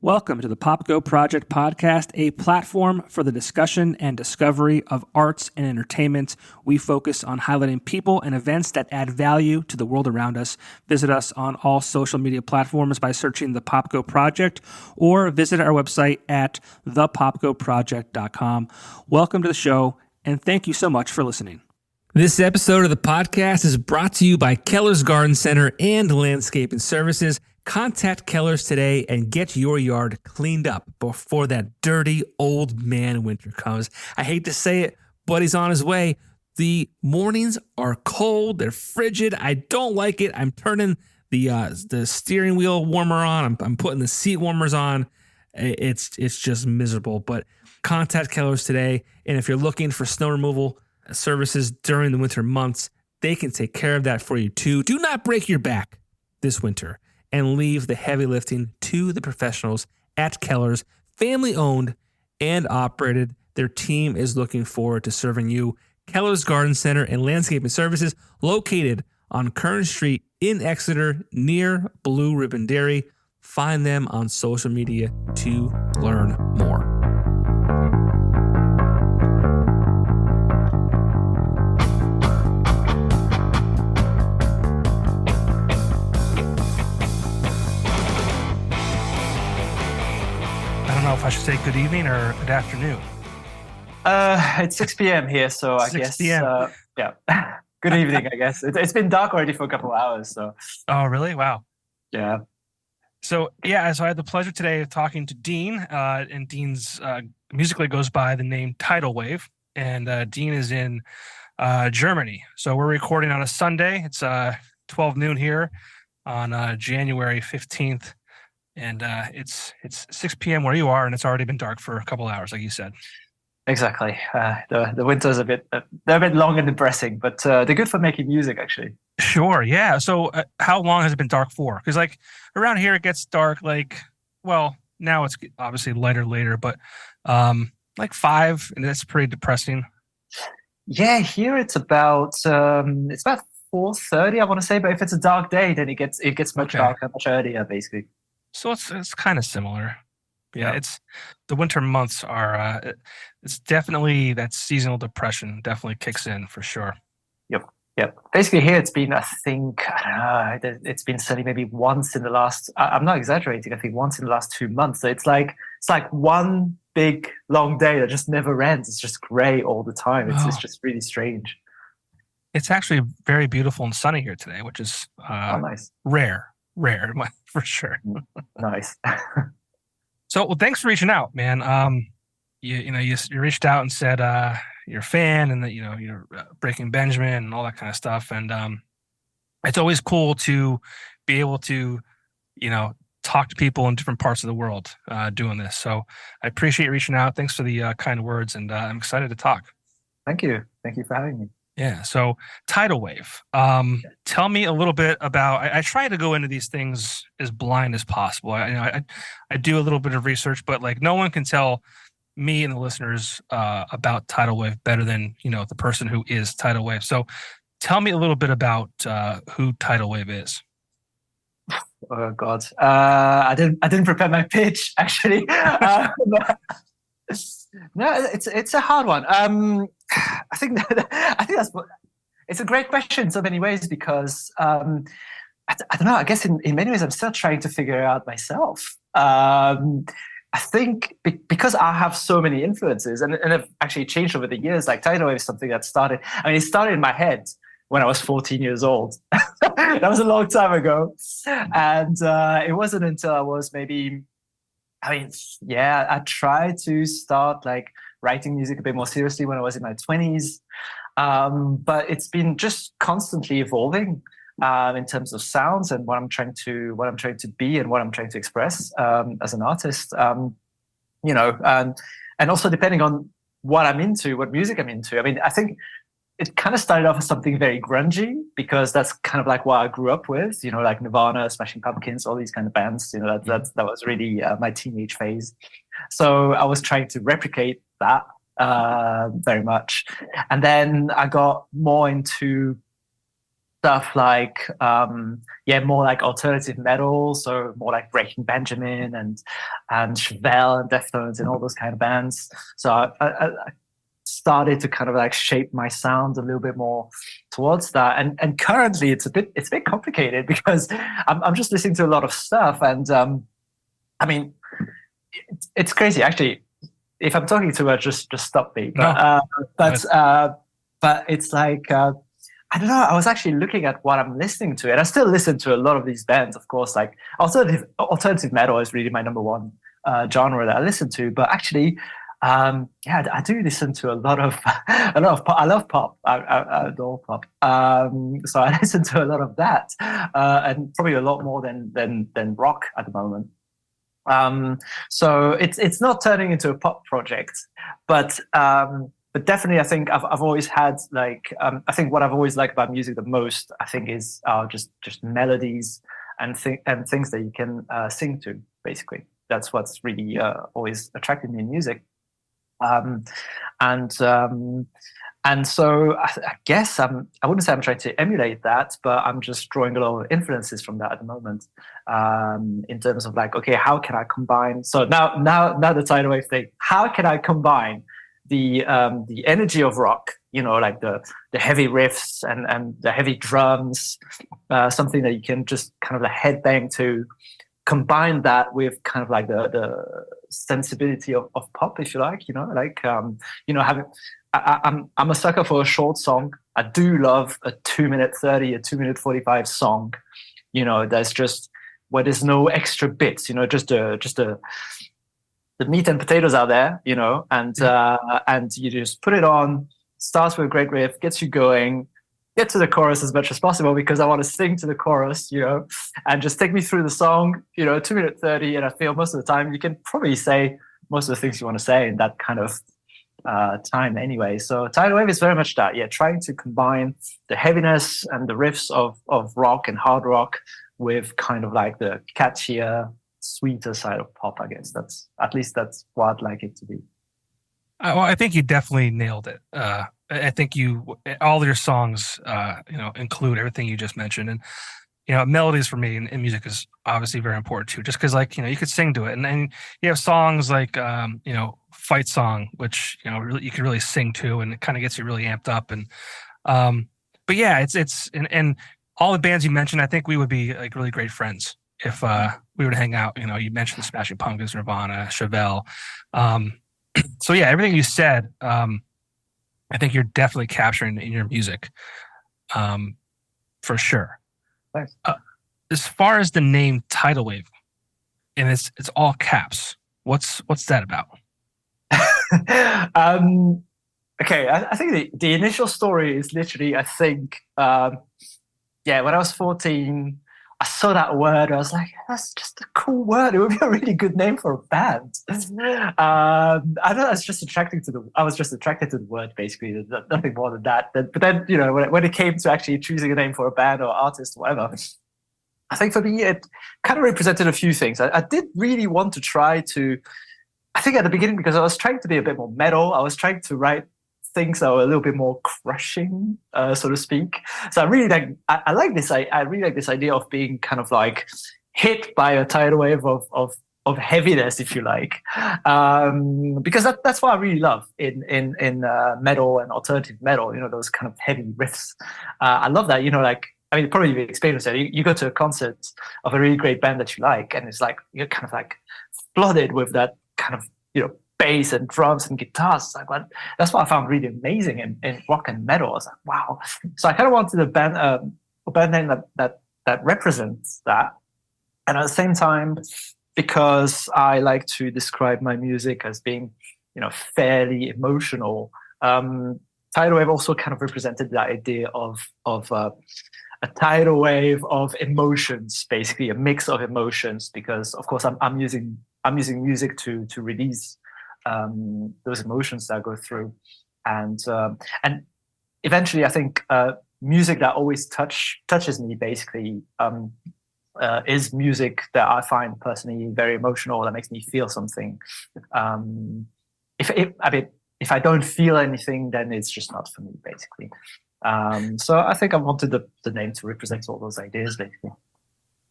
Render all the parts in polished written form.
Welcome to the Popko Project Podcast, a platform for the discussion and discovery of arts and entertainment. We focus on highlighting people and events that add value to the world around us. Visit us on all social media platforms by searching the Popko Project or visit our website at thepopkoproject.com. Welcome to the show, and thank you so much for listening. This episode of the podcast is brought to you by Keller's Garden Center and Landscaping Services. Contact Keller's today and get your yard cleaned up before that dirty old man winter comes. I hate to say it, but he's on his way. The mornings are cold. They're frigid. I don't like it. I'm turning the steering wheel warmer on. I'm putting the seat warmers on. It's just miserable. But contact Keller's today. And if you're looking for snow removal services during the winter months, they can take care of that for you too. Do not break your back this winter and leave the heavy lifting to the professionals at Keller's, family owned and operated. Their team is looking forward to serving you. Keller's Garden Center and Landscaping Services, located on Kern Street in Exeter near Blue Ribbon Dairy. Find them on social media to learn more. I don't know if I should say good evening or good afternoon. It's 6 p.m. here, so I guess, yeah. Good evening, I guess. It's been dark already for a couple of hours, so. Oh, really? Wow. Yeah. So I had the pleasure today of talking to Dean, and Dean's musically goes by the name TIDALWAVE, and Dean is in Germany. So we're recording on a Sunday. It's 12 noon here on January 15th. And it's 6 p.m. where you are, and it's already been dark for a couple hours, like you said. Exactly. The winters they're a bit long and depressing, but they're good for making music, actually. Sure, yeah. So how long has it been dark for? Because like around here, it gets dark now it's obviously lighter later, but like 5, and that's pretty depressing. Yeah, here it's about 4:30, I want to say, but if it's a dark day, then it gets much darker, much earlier, basically. So it's kind of similar. Yeah, it's the winter months are it's definitely that seasonal depression definitely kicks in for sure. Yep. Basically here it's been, I think, it's been sunny maybe once in the last, I'm not exaggerating, I think once in the last 2 months. So it's like one big long day that just never ends. It's just gray all the time. It's just really strange. It's actually very beautiful and sunny here today, which is nice. Rare for sure. Nice. So, well, thanks for reaching out, man. You reached out and said you're a fan, and that you're Breaking Benjamin and all that kind of stuff. And it's always cool to be able to talk to people in different parts of the world doing this. So I appreciate you reaching out. Thanks for the kind words, and I'm excited to talk. Thank you for having me. Yeah. So TIDALWAVE. Tell me a little bit about. I try to go into these things as blind as possible. I do a little bit of research, but like no one can tell me and the listeners about TIDALWAVE better than the person who is TIDALWAVE. So tell me a little bit about who TIDALWAVE is. Oh God, I didn't prepare my pitch actually. No, it's a hard one. I think it's a great question in so many ways because I don't know. I guess in many ways I'm still trying to figure it out myself. I think because I have so many influences and have actually changed over the years. Like TIDALWAVE is something that started. I mean, it started in my head when I was 14 years old. That was a long time ago, and it wasn't until I was maybe. I tried to start like writing music a bit more seriously when I was in my 20s. But it's been just constantly evolving in terms of sounds and what I'm trying to be and what I'm trying to express as an artist. And also depending on what I'm into, what music I'm into. I mean, I think it kind of started off as something very grungy because that's kind of like what I grew up with, like Nirvana, Smashing Pumpkins, all these kind of bands. That was really my teenage phase. So I was trying to replicate that very much. And then I got more into stuff like more like alternative metal, so more like Breaking Benjamin and Chevelle and Deftones and all those kind of bands. So I started to kind of like shape my sound a little bit more towards that. And currently it's a bit complicated because I'm just listening to a lot of stuff, and I mean it's crazy actually. If I'm talking too much, just stop me. But it's like I don't know. I was actually looking at what I'm listening to, and I still listen to a lot of these bands. Of course, like alternative metal is really my number one genre that I listen to. But actually, I do listen to a lot of pop. I love pop. I adore pop. So I listen to a lot of that, and probably a lot more than rock at the moment. So it's not turning into a pop project, but definitely I think I've always had like I think what I've always liked about music the most I think is just melodies and things that you can sing to. Basically, that's what's really always attracted me in music. And so I guess I wouldn't say I'm trying to emulate that, but I'm just drawing a lot of influences from that at the moment. In terms of like, okay, how can I combine? So now the TIDALWAVE thing. How can I combine the energy of rock? You know, like the heavy riffs and the heavy drums, something that you can just kind of like headbang to. Combine that with kind of like the sensibility of pop, if you like. You know, like having. I'm a sucker for a short song. I do love a 2-minute 30, a 2-minute 45 song. You know, there's just where there's no extra bits. You know, just the meat and potatoes are there. You know, and you just put it on. Starts with a great riff, gets you going. Get to the chorus as much as possible because I want to sing to the chorus. You know, and just take me through the song. You know, 2-minute 30, and I feel most of the time you can probably say most of the things you want to say in that kind of time anyway. So TIDALWAVE is very much that, trying to combine the heaviness and the riffs of rock and hard rock with kind of like the catchier, sweeter side of pop. I guess that's what I'd like it to be. Well, I think you definitely nailed it. I think all your songs include everything you just mentioned, and melodies for me in music is obviously very important too, just because like you could sing to it, and then you have songs like Fight Song, which you can really sing to, and it kind of gets you really amped up. And but yeah, it's and all the bands you mentioned, I think we would be like really great friends if we were to hang out. You mentioned the Smashing Pumpkins, Nirvana, Chevelle. So yeah, everything you said, I think you're definitely capturing in your music, for sure. Thanks. As far as the name TIDALWAVE, and it's all caps. What's that about? Okay, I think the initial story is literally, I think, when I was 14, I saw that word. I was like, that's just a cool word. It would be a really good name for a band. I don't know. I was just attracted to the word, basically. Nothing more than that. But then, when it came to actually choosing a name for a band or artist or whatever, I think for me, it kind of represented a few things. I did really want to try to, I think at the beginning, because I was trying to be a bit more metal, I was trying to write things that were a little bit more crushing, so to speak. So I really I like this. I really like this idea of being kind of like hit by a tidal wave of heaviness, if you like, because that's what I really love in metal and alternative metal. Those kind of heavy riffs. I love that. Probably you've experienced it. You go to a concert of a really great band that you like, and it's like you're kind of like flooded with that kind of bass and drums and guitars. Like that's what I found really amazing in rock and metal. I was like, wow. So I kind of wanted a band name that represents that, and at the same time, because I like to describe my music as being fairly emotional. Tidal wave also kind of represented that idea of a tidal wave of emotions, basically a mix of emotions. Because of course I'm using music to release those emotions that I go through, and eventually I think music that always touches me basically is music that I find personally very emotional, that makes me feel something. If I don't feel anything, then it's just not for me, basically. So I think I wanted the name to represent all those ideas, basically.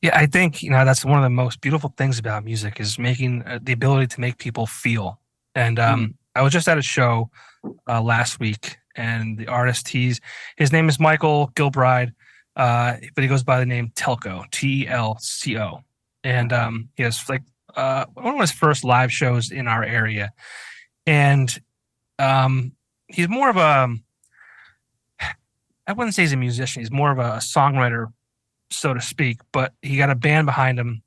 Yeah, I think that's one of the most beautiful things about music is making the ability to make people feel. And I was just at a show last week, and the artist his name is Michael Gilbride, but he goes by the name Telco, Telco, and he has like one of his first live shows in our area, and he's more of I wouldn't say he's a musician, he's more of a songwriter, so to speak, but he got a band behind him,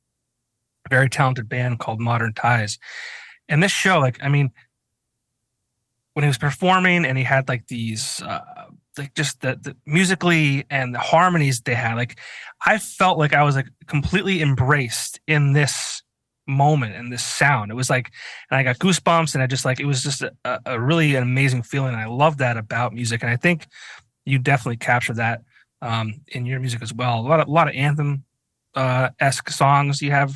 a very talented band called Modern Ties. And this show, like, I mean, when he was performing and he had like these, like just the musically and the harmonies they had, like, I felt like I was like completely embraced in this moment and this sound. It was like, and I got goosebumps, and I just like, it was just a really an amazing feeling. I love that about music. And I think you definitely capture that in your music as well. A lot of anthem esque songs you have,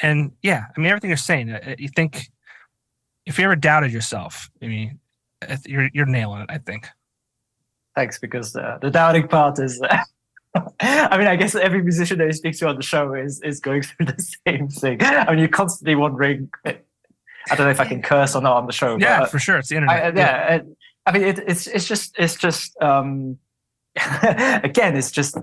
and yeah, I mean everything you're saying. You think if you ever doubted yourself, I mean, you're nailing it. I think. Thanks, because the doubting part is. I mean, I guess every musician that you speak to on the show is going through the same thing. I mean, you're constantly wondering. I don't know if I can curse or not on the show. Yeah, but, for sure. It's the internet. I mean, it's just again, it's just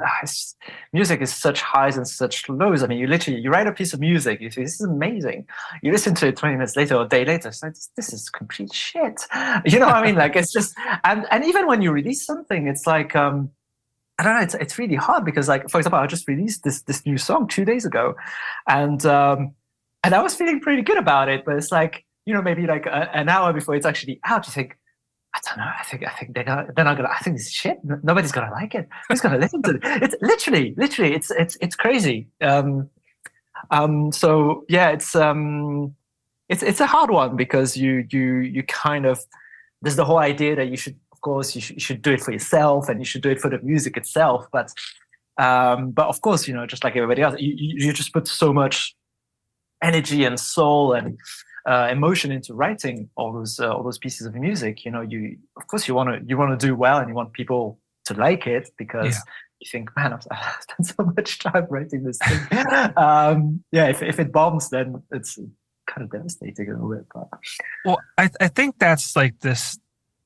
music is such highs and such lows. I mean, you write a piece of music, you say this is amazing. You listen to it 20 minutes later or a day later, it's like, this is complete shit. You know what I mean? Like, it's just, and even when you release something, it's like I don't know. It's really hard because, like, for example, I just released this new song 2 days ago, and I was feeling pretty good about it. But it's like, maybe like an hour before it's actually out, you think, I don't know. I think they're not gonna. I think this is shit. Nobody's gonna like it. Who's gonna listen to it? It's literally, it's crazy. So yeah, it's a hard one because you kind of, there's the whole idea that you should do it for yourself and you should do it for the music itself. But of course, just like everybody else, you just put so much energy and soul and emotion into writing all those pieces of music. Of course you want to do well and you want people to like it because you think, man, I've spent so much time writing this thing. If it bombs, then it's kind of devastating a little bit. But. Well, I think that's like this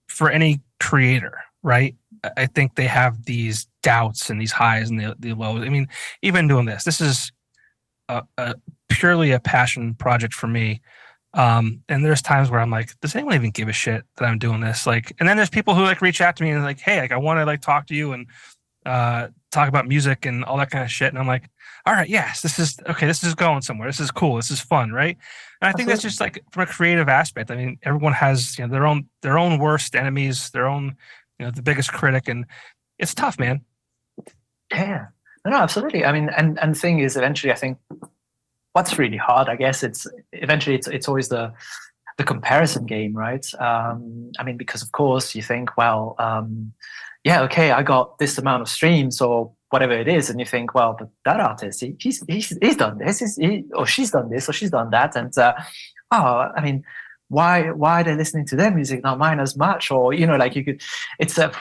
for any creator, right? I think they have these doubts and these highs and the lows. I mean, even doing this is a purely a passion project for me. And there's times where I'm like, does anyone even give a shit that I'm doing this? Like, and then there's people who like reach out to me and like, hey, like I want to like talk to you and talk about music and all that kind of shit. And I'm like, all right, yes, this is okay. This is going somewhere. This is cool. This is fun, right? And I think that's just like from a creative aspect. I mean, everyone has their own worst enemies, their own the biggest critic, and it's tough, man. Yeah, no, absolutely. I mean, and the thing is, eventually, I think what's really hard, I guess, it's always the comparison game, right? I mean, because of course you think, well, yeah, okay, I got this amount of streams or whatever it is, and you think, well, but that artist, he's done this, or she's done this, or she's done that, and I mean, why are they listening to their music, not mine as much? Or like you could, it's a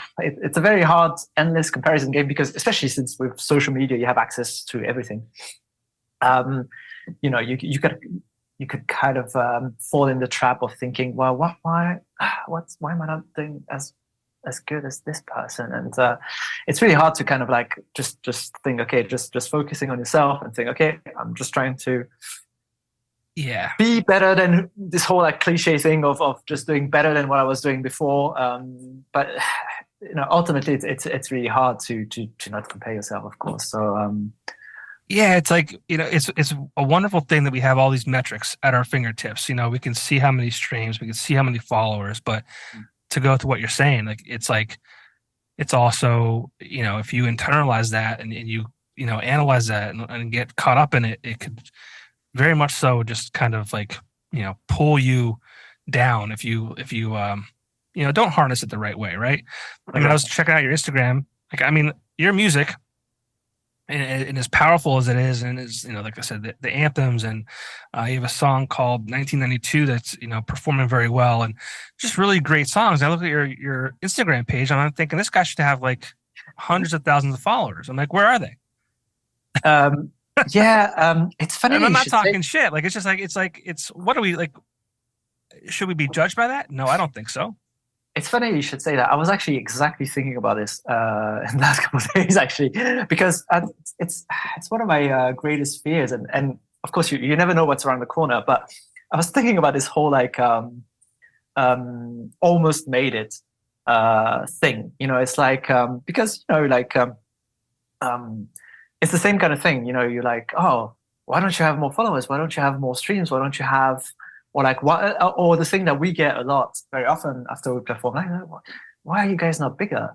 very hard, endless comparison game because especially since with social media you have access to everything. You could kind of fall in the trap of thinking, well, why am I not doing as good as this person? And it's really hard to kind of like just think, okay, just focusing on yourself and think, okay, I'm just trying to be better than this whole like cliche thing of just doing better than what I was doing before. But ultimately it's really hard to not compare yourself, of course. So yeah, it's like, it's a wonderful thing that we have all these metrics at our fingertips. We can see how many streams, we can see how many followers, but to go to what you're saying, like, it's also, if you internalize that and you analyze that and get caught up in it, it could very much so just kind of like, pull you down if you don't harness it the right way. Right. I mean, I was checking out your Instagram. Like, I mean, your music, and as powerful as it is, and as like I said, the anthems, and you have a song called 1992 that's performing very well, and just really great songs. I look at your Instagram page, and I'm thinking this guy should have like hundreds of thousands of followers. I'm like, where are they? It's funny. And I'm not talking shit. Like it's what are we like? Should we be judged by that? No, I don't think so. It's funny you should say that. I was actually exactly thinking about this in the last couple of days, actually, because it's one of my greatest fears, and of course you never know what's around the corner. But I was thinking about this whole like almost made it thing. It's like because it's the same kind of thing. You're like, oh, why don't you have more followers? Why don't you have more streams? Why don't you have or like what? Or the thing that we get a lot very often after we perform, like, why are you guys not bigger?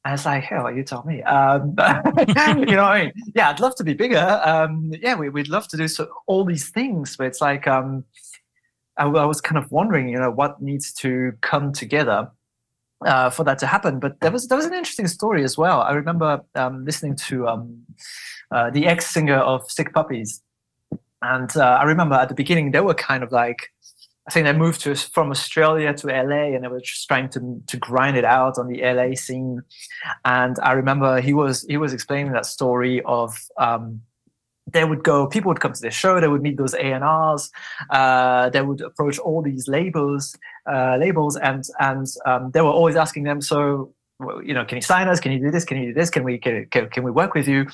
And it's like, hell, you tell me. You know what I mean? Yeah, I'd love to be bigger. We'd love to do all these things, but it's like I was kind of wondering, what needs to come together for that to happen. But there was an interesting story as well. I remember listening to the ex-singer of Sick Puppies. And I remember at the beginning, they were kind of like, I think they moved from Australia to LA, and they were just trying to grind it out on the LA scene. And I remember he was explaining that story of people would come to their show, they would meet those A&Rs, they would approach all these labels, and they were always asking them, so, can you sign us? Can you do this? Can you do this? Can we work with you?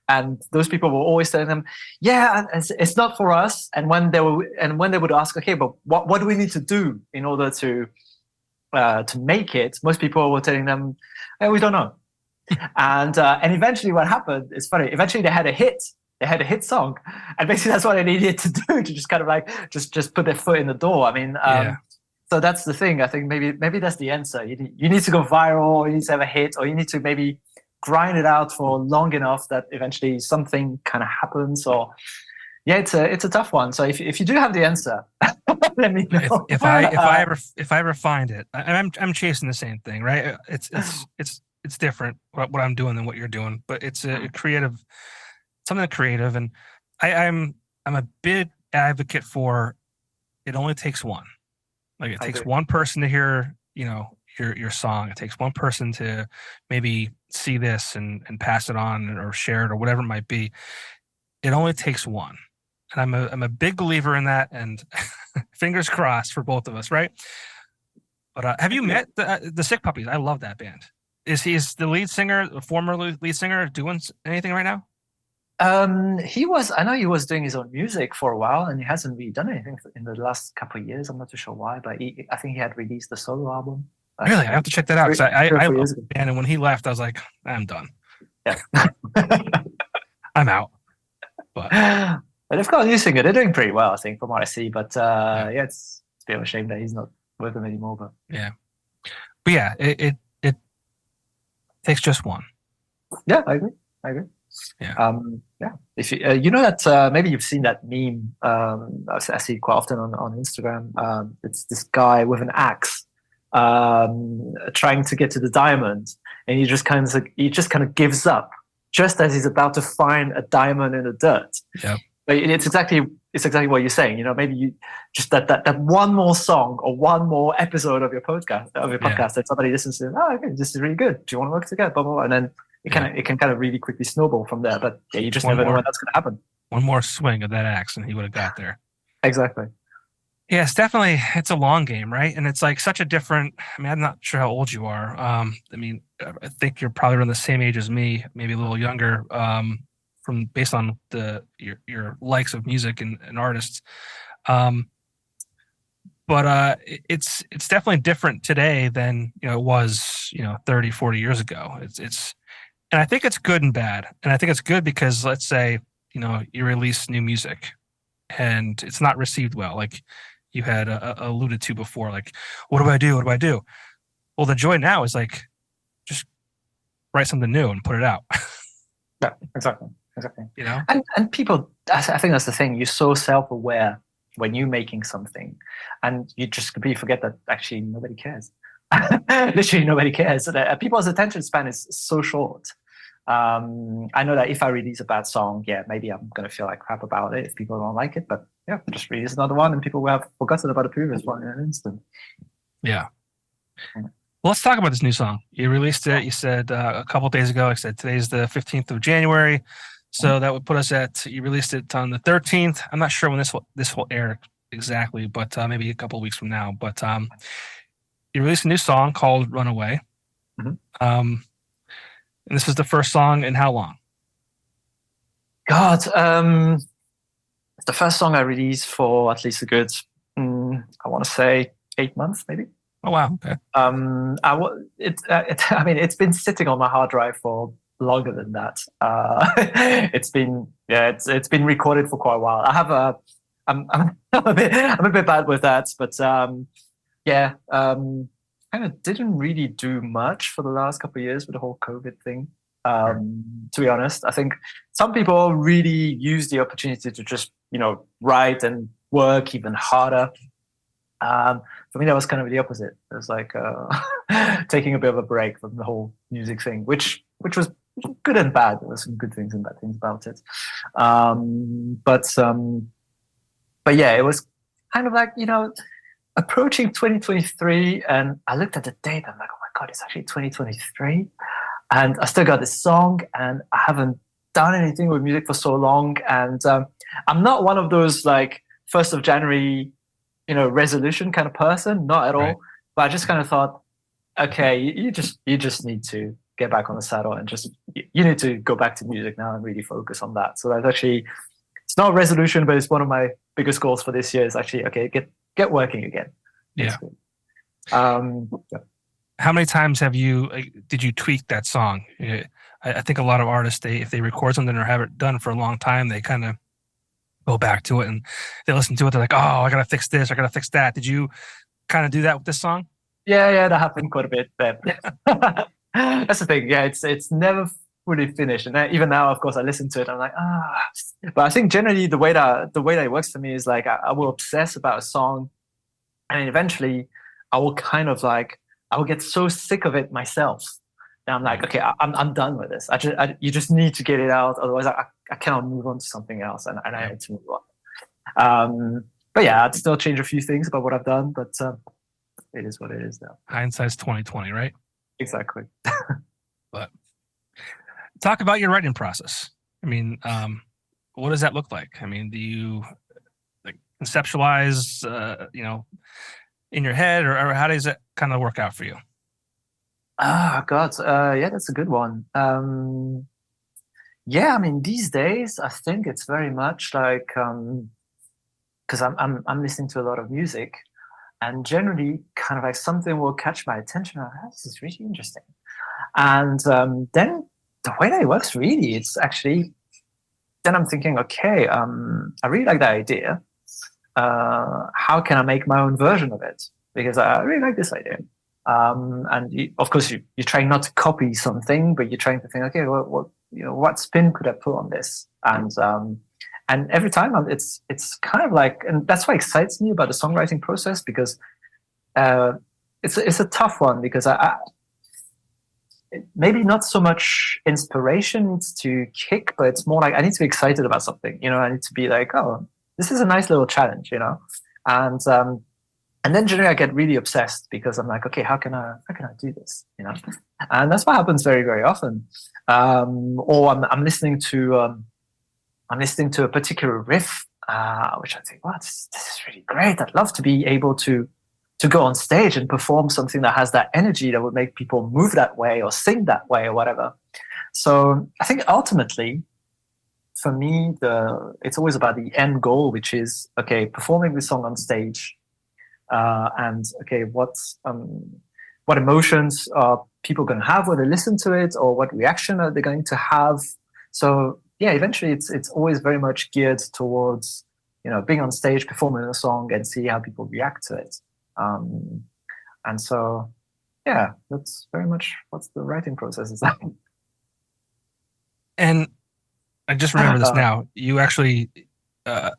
And those people were always telling them, yeah, it's not for us. And when they would ask, okay, but what do we need to do in order to make it? Most people were telling them, hey, we don't know. and eventually, what happened is funny. Eventually, they had a hit. They had a hit song, and basically that's what they needed to do to just kind of like just put their foot in the door. I mean, So that's the thing. I think maybe that's the answer. You need to go viral. You need to have a hit, or you need to maybe grind it out for long enough that eventually something kind of happens. Or it's a tough one. So if you do have the answer, let me know. If I ever find it, I'm chasing the same thing, right? It's different what I'm doing than what you're doing, but it's a creative, something creative, and I'm a big advocate for it. Only takes one. Like it takes one person to hear your song. It takes one person to maybe see this and pass it on or share it or whatever it might be. It only takes one. And I'm a big believer in that, and fingers crossed for both of us, right? But have you met the Sick Puppies? I love that band. Is the lead singer, the former lead singer, doing anything right now? I know he was doing his own music for a while, and he hasn't really done anything in the last couple of years. I'm not too sure why, but I think he had released the solo album. Really? I have to check that out. Because I love the band, and when he left, I was like, I'm done. Yeah. I'm out. But they've got a new singer. They're doing pretty well, I think, from what I see. But it's a bit of a shame that he's not with them anymore. But yeah, it takes just one. Yeah, I agree. Yeah. If you know that maybe you've seen that meme. I see it quite often on Instagram. It's this guy with an axe trying to get to the diamond, and he just kind of gives up just as he's about to find a diamond in the dirt. Yeah. But it's exactly what you're saying. Maybe you just that one more song or one more episode of your podcast that somebody listens to. Oh, okay, this is really good. Do you want to work together? Blah blah blah. And then it can kind of really quickly snowball from there. But you just never know when that's going to happen. One more swing of that axe, and he would have got there. Exactly. Yeah, it's a long game, right? And it's like such a different. I mean, I'm not sure how old you are. I think you're probably around the same age as me, maybe a little younger. Based on your likes of music and artists, but it's definitely different today than it was 30, 40 years ago. And I think it's good and bad. And I think it's good because let's say you release new music and it's not received well, like you had alluded to before. Like, what do I do? What do I do? Well, the joy now is like just write something new and put it out. Yeah, exactly. And people, I think that's the thing. You're so self-aware when you're making something, and you just completely forget that actually nobody cares. Literally, nobody cares. People's attention span is so short. I know that if I release a bad song, yeah, maybe I'm going to feel like crap about it if people don't like it. But yeah, just release another one and people will have forgotten about the previous one in an instant. Yeah. Well, let's talk about this new song. You released it, you said a couple of days ago. I said today's the 15th of January. So that would put us at, you released it on the 13th. I'm not sure when this will air exactly, but maybe a couple of weeks from now. But you released a new song called Runaway. And this was the first song in how long? God, it's the first song I released for at least a good, I want to say 8 months, maybe. Oh wow! Okay. It's been sitting on my hard drive for longer than that. It's been recorded for quite a while. I'm a bit bad with that, but kind of didn't really do much for the last couple of years with the whole COVID thing. To be honest, I think some people really use the opportunity to just write and work even harder. For me, that was kind of the opposite. It was like taking a bit of a break from the whole music thing, which was good and bad. There were some good things and bad things about it. But yeah, it was kind of like, approaching 2023, and I looked at the date. I'm like, oh my God, it's actually 2023. And I still got this song, and I haven't done anything with music for so long. And I'm not one of those like 1st of January resolution kind of person, not at all. But I just kind of thought, okay, you just need to get back on the saddle and you need to go back to music now and really focus on that. So that's actually, it's not a resolution, but it's one of my biggest goals for this year is actually, okay, get working again. Yeah. How many times did you tweak that song? I think a lot of artists, if they record something or have it done for a long time, they kind of go back to it and they listen to it. They're like, oh, I got to fix this. I got to fix that. Did you kind of do that with this song? Yeah, that happened quite a bit. But that's the thing. Yeah, it's never fully finished. And even now, of course, I listen to it. I'm like, But I think generally the way that it works for me is like I will obsess about a song, and eventually I will kind of like I will get so sick of it myself. And I'm like, okay, I'm done with this. You just need to get it out, otherwise I cannot move on to something else, and I need to move on. But yeah, I'd still change a few things about what I've done, but it is what it is now. Hindsight's 2020, right? Exactly. But talk about your writing process. I mean, what does that look like? I mean, do you like conceptualize, in your head, or how does it kind of work out for you? God, yeah, that's a good one. Yeah, I mean, these days I think it's very much like because I'm listening to a lot of music, and generally, kind of like something will catch my attention. This is really interesting, and then the way that it works, really, it's actually. Then I'm thinking, okay, I really like that idea. How can I make my own version of it? Because I really like this idea. And of course, you're trying not to copy something, but you're trying to think, okay, what spin could I put on this? And every time it's kind of like, and that's what excites me about the songwriting process, because it's a tough one, because I maybe not so much inspiration needs to kick, but it's more like I need to be excited about something. I need to be like, oh, this is a nice little challenge, and then generally I get really obsessed, because I'm like, okay, how can I do this? And that's what happens very, very often. Or I'm listening to a particular riff, which I think, wow, this is really great. I'd love to be able to go on stage and perform something that has that energy that would make people move that way or sing that way or whatever. So I think ultimately, for me, it's always about the end goal, which is, okay, performing this song on stage, and okay, what emotions are people going to have when they listen to it, or what reaction are they going to have? So yeah, eventually it's always very much geared towards being on stage, performing a song, and see how people react to it. And so yeah, that's very much what the writing process is like. And I just remember this now. You actually, I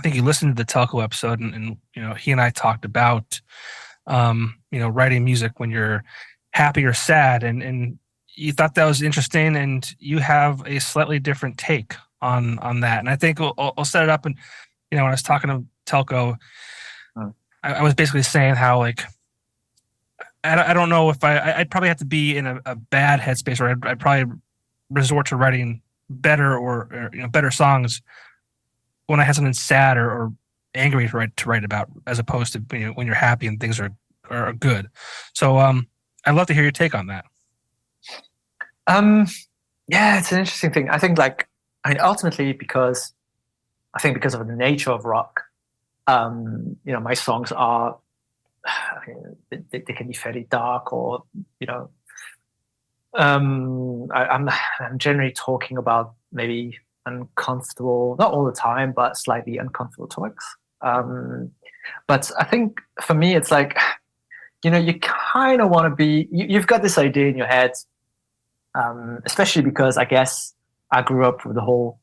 think you listened to the Telco episode, and he and I talked about, writing music when you're happy or sad, and you thought that was interesting, and you have a slightly different take on that. And I think we'll set it up. And when I was talking to Telco, I was basically saying how like I don't know if I'd probably have to be in a bad headspace, or I'd probably resort to writing better or better songs when I had something sad or angry to write about, as opposed to when you're happy and things are good. So I'd love to hear your take on that. Yeah, it's an interesting thing. I think ultimately because of the nature of rock, my songs are, they can be fairly dark, or I'm generally talking about maybe uncomfortable, not all the time, but slightly uncomfortable topics. But I think for me, it's like, you kind of want to be, you've got this idea in your head, especially because I guess I grew up with the whole,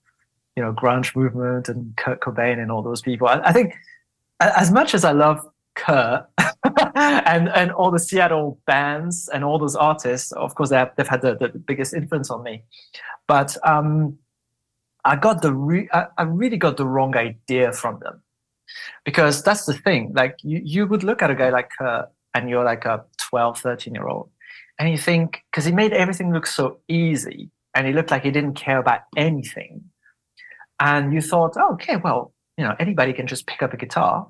grunge movement and Kurt Cobain and all those people. I think as much as I love Kurt and all the Seattle bands and all those artists, of course, they've had the biggest influence on me. But I really got the wrong idea from them, because that's the thing. Like you would look at a guy like Kurt, and you're like a 12, 13-year-old, and you think, because he made everything look so easy, and he looked like he didn't care about anything, and you thought, oh, okay, well, anybody can just pick up a guitar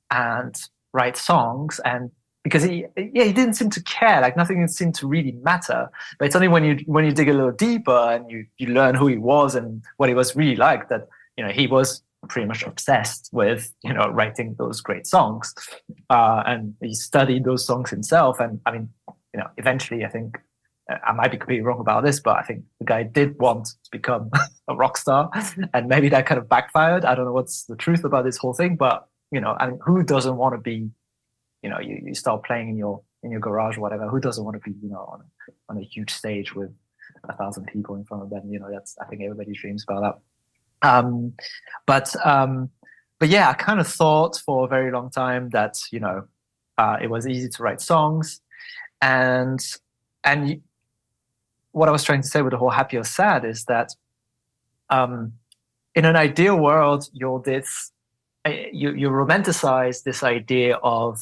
and write songs, and because he didn't seem to care, like nothing seemed to really matter. But it's only when you dig a little deeper and you learn who he was and what he was really like, that he was pretty much obsessed with writing those great songs, and he studied those songs himself. And I mean, eventually, I think I might be completely wrong about this, but I think the guy did want to become a rock star, and maybe that kind of backfired. I don't know what's the truth about this whole thing, but I mean, who doesn't want to be, you start playing in your garage or whatever. Who doesn't want to be, on a huge stage with 1,000 people in front of them? That's, I think, everybody dreams about that. But yeah, I kind of thought for a very long time that it was easy to write songs, and what I was trying to say with the whole happy or sad is that in an ideal world, you romanticize this idea of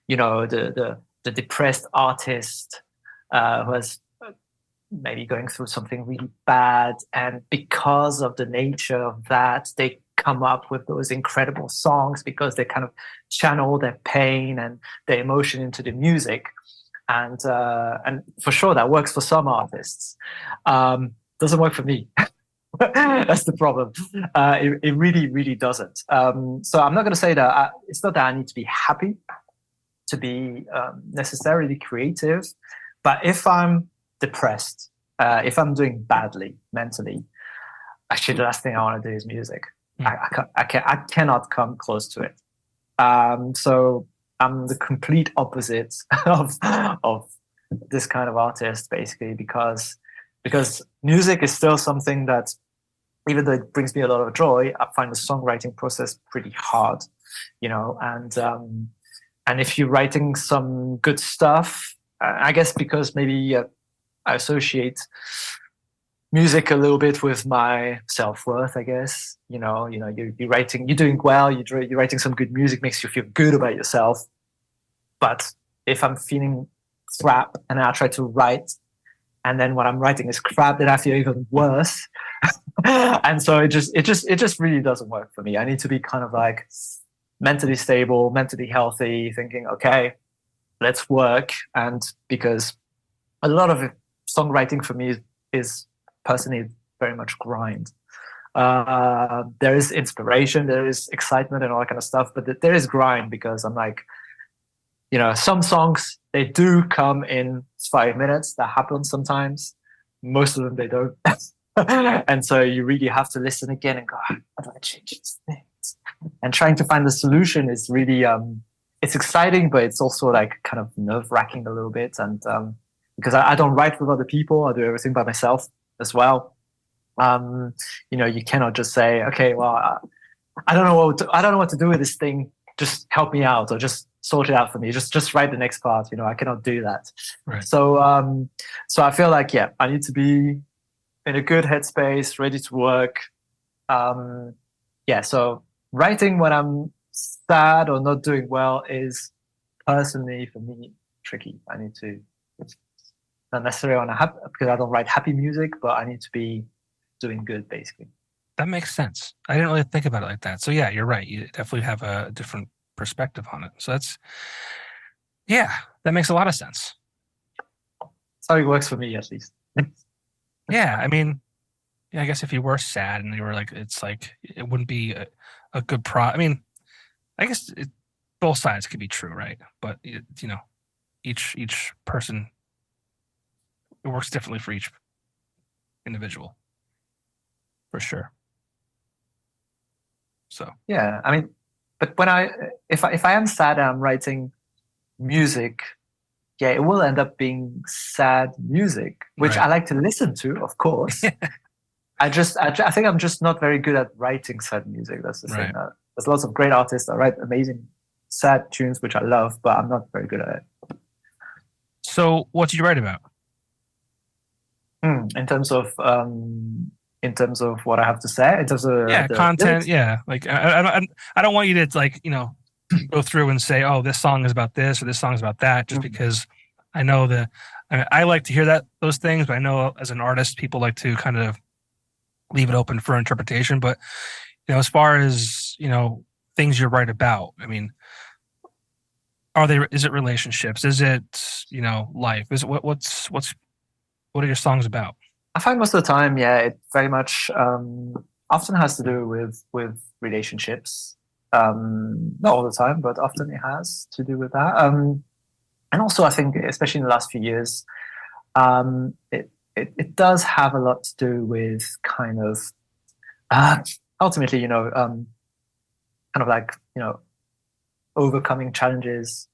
the depressed artist who has maybe going through something really bad, and because of the nature of that, they come up with those incredible songs because they kind of channel their pain and their emotion into the music. And for sure that works for some artists. Doesn't work for me. That's the problem. It really, really doesn't. So I'm not going to say that it's not that I need to be happy to be necessarily creative, but if I'm depressed, if I'm doing badly mentally, actually the last thing I want to do is music. I cannot come close to it. So I'm the complete opposite of this kind of artist, basically, because music is still something that, even though it brings me a lot of joy, I find the songwriting process pretty hard, and if you're writing some good stuff, I guess because maybe I associate music a little bit with my self-worth, I guess. You're writing, you're doing well, you're writing some good music, makes you feel good about yourself. But if I'm feeling crap and I try to write, and then what I'm writing is crap, then I feel even worse. And so it just really doesn't work for me. I need to be kind of like mentally stable, mentally healthy, thinking, okay, let's work. And because a lot of songwriting for me is personally very much grind. There is inspiration, there is excitement and all that kind of stuff, but there is grind, because I'm like, some songs, they do come in 5 minutes. That happens sometimes. Most of them, they don't. And so you really have to listen again and go, how do I change these things? And trying to find the solution is really, it's exciting, but it's also like kind of nerve-wracking a little bit. And because I don't write with other people, I do everything by myself as well. You cannot just say, okay, well, I don't know what to do with this thing. Just help me out, or just sort it out for me. Just write the next part. I cannot do that. Right. So I feel like I need to be in a good headspace, ready to work. So writing when I'm sad or not doing well is personally for me tricky. I need to, it's not necessarily on a happy, because I don't write happy music, but I need to be doing good basically. That makes sense. I didn't really think about it like that. So yeah, you're right. You definitely have a different perspective on it. So that makes a lot of sense. That's how it works for me, at least. Yeah, I mean, I guess if you were sad and you were like, it's like, it wouldn't be a good I mean, I guess both sides could be true, right? But each person, it works differently for each individual, for sure. So yeah, I mean, but if I am sad and I'm writing music, it will end up being sad music, which Right. I like to listen to, of course. I think I'm just not very good at writing sad music. That's the thing. There's lots of great artists that write amazing sad tunes, which I love, but I'm not very good at it. So what did you write about? In terms of what I have to say, in terms of content. lyrics? Yeah, like I don't want you to go through and say, oh, this song is about this or this song is about that, just because I know I like to hear those things, but I know as an artist, people like to kind of leave it open for interpretation. But as far as things you write about, I mean, is it relationships? Is it life? Is it what are your songs about? I find most of the time, it very much often has to do with relationships. Not all the time, but often it has to do with that. And also, I think, especially in the last few years, it does have a lot to do with kind of ultimately, kind of like overcoming challenges,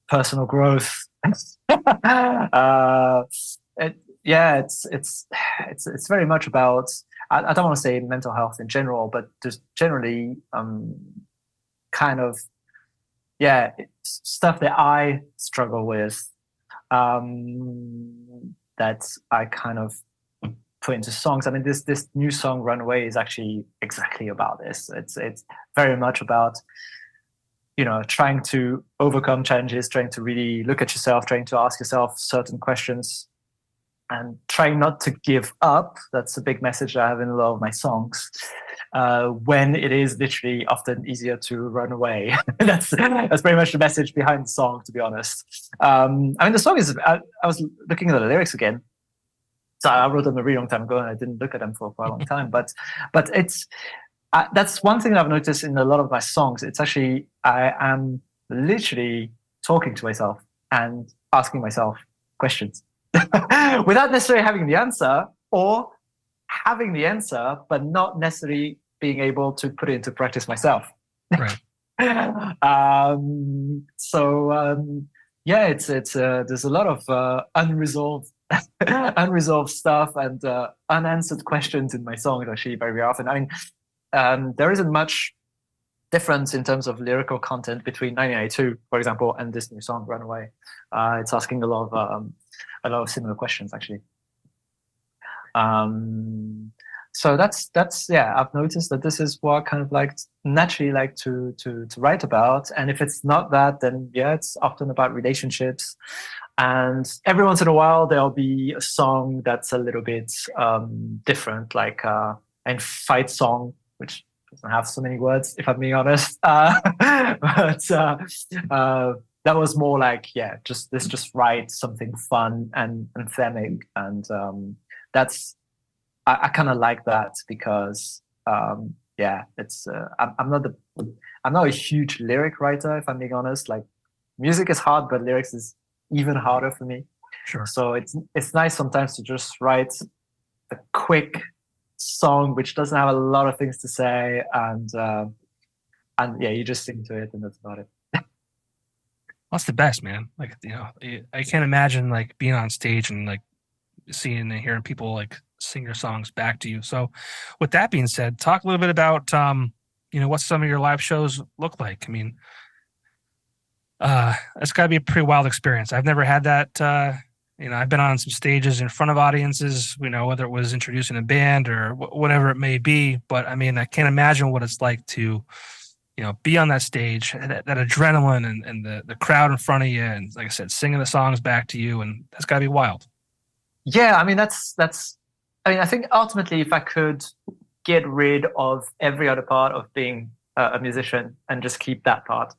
personal growth. It's very much about. I don't want to say mental health in general, but just generally, kind of, stuff that I struggle with, that I kind of put into songs. I mean, this new song "Runaway" is actually exactly about this. It's very much about trying to overcome challenges, trying to really look at yourself, trying to ask yourself certain questions, and trying not to give up. That's a big message I have in a lot of my songs. When it is literally often easier to run away. That's pretty much the message behind the song, to be honest. I mean, the song is. I was looking at the lyrics again. So I wrote them a really long time ago, and I didn't look at them for quite a long time. But it's. That's one thing that I've noticed in a lot of my songs. It's actually I am literally talking to myself and asking myself questions without necessarily having the answer, or having the answer but not necessarily being able to put it into practice myself. Right. There's a lot of unresolved stuff and unanswered questions in my songs actually very often. I mean, there isn't much difference in terms of lyrical content between 1992, for example, and this new song "Runaway." It's asking a lot of similar questions actually. So that's I've noticed that this is what I kind of like naturally like to write about. And if it's not that, then it's often about relationships. And every once in a while there'll be a song that's a little bit different, like and fight song, which doesn't have so many words, if I'm being honest. But that was more like, just write something fun and anthemic, and that's I kind of like that because it's I'm not a huge lyric writer, if I'm being honest. Like, music is hard, but lyrics is even harder for me. Sure. So it's nice sometimes to just write a quick song which doesn't have a lot of things to say, and you just sing to it, and that's about it. That's the best, man. Like, I can't imagine like being on stage and like seeing and hearing people like sing your songs back to you. So with that being said, talk a little bit about what some of your live shows look like. I mean, it's got to be a pretty wild experience. I've never had that. I've been on some stages in front of audiences, whether it was introducing a band or whatever it may be. But I mean, I can't imagine what it's like to, be on that stage, that adrenaline and the crowd in front of you. And like I said, singing the songs back to you. And that's got to be wild. Yeah. I mean, I think ultimately if I could get rid of every other part of being a musician and just keep that part,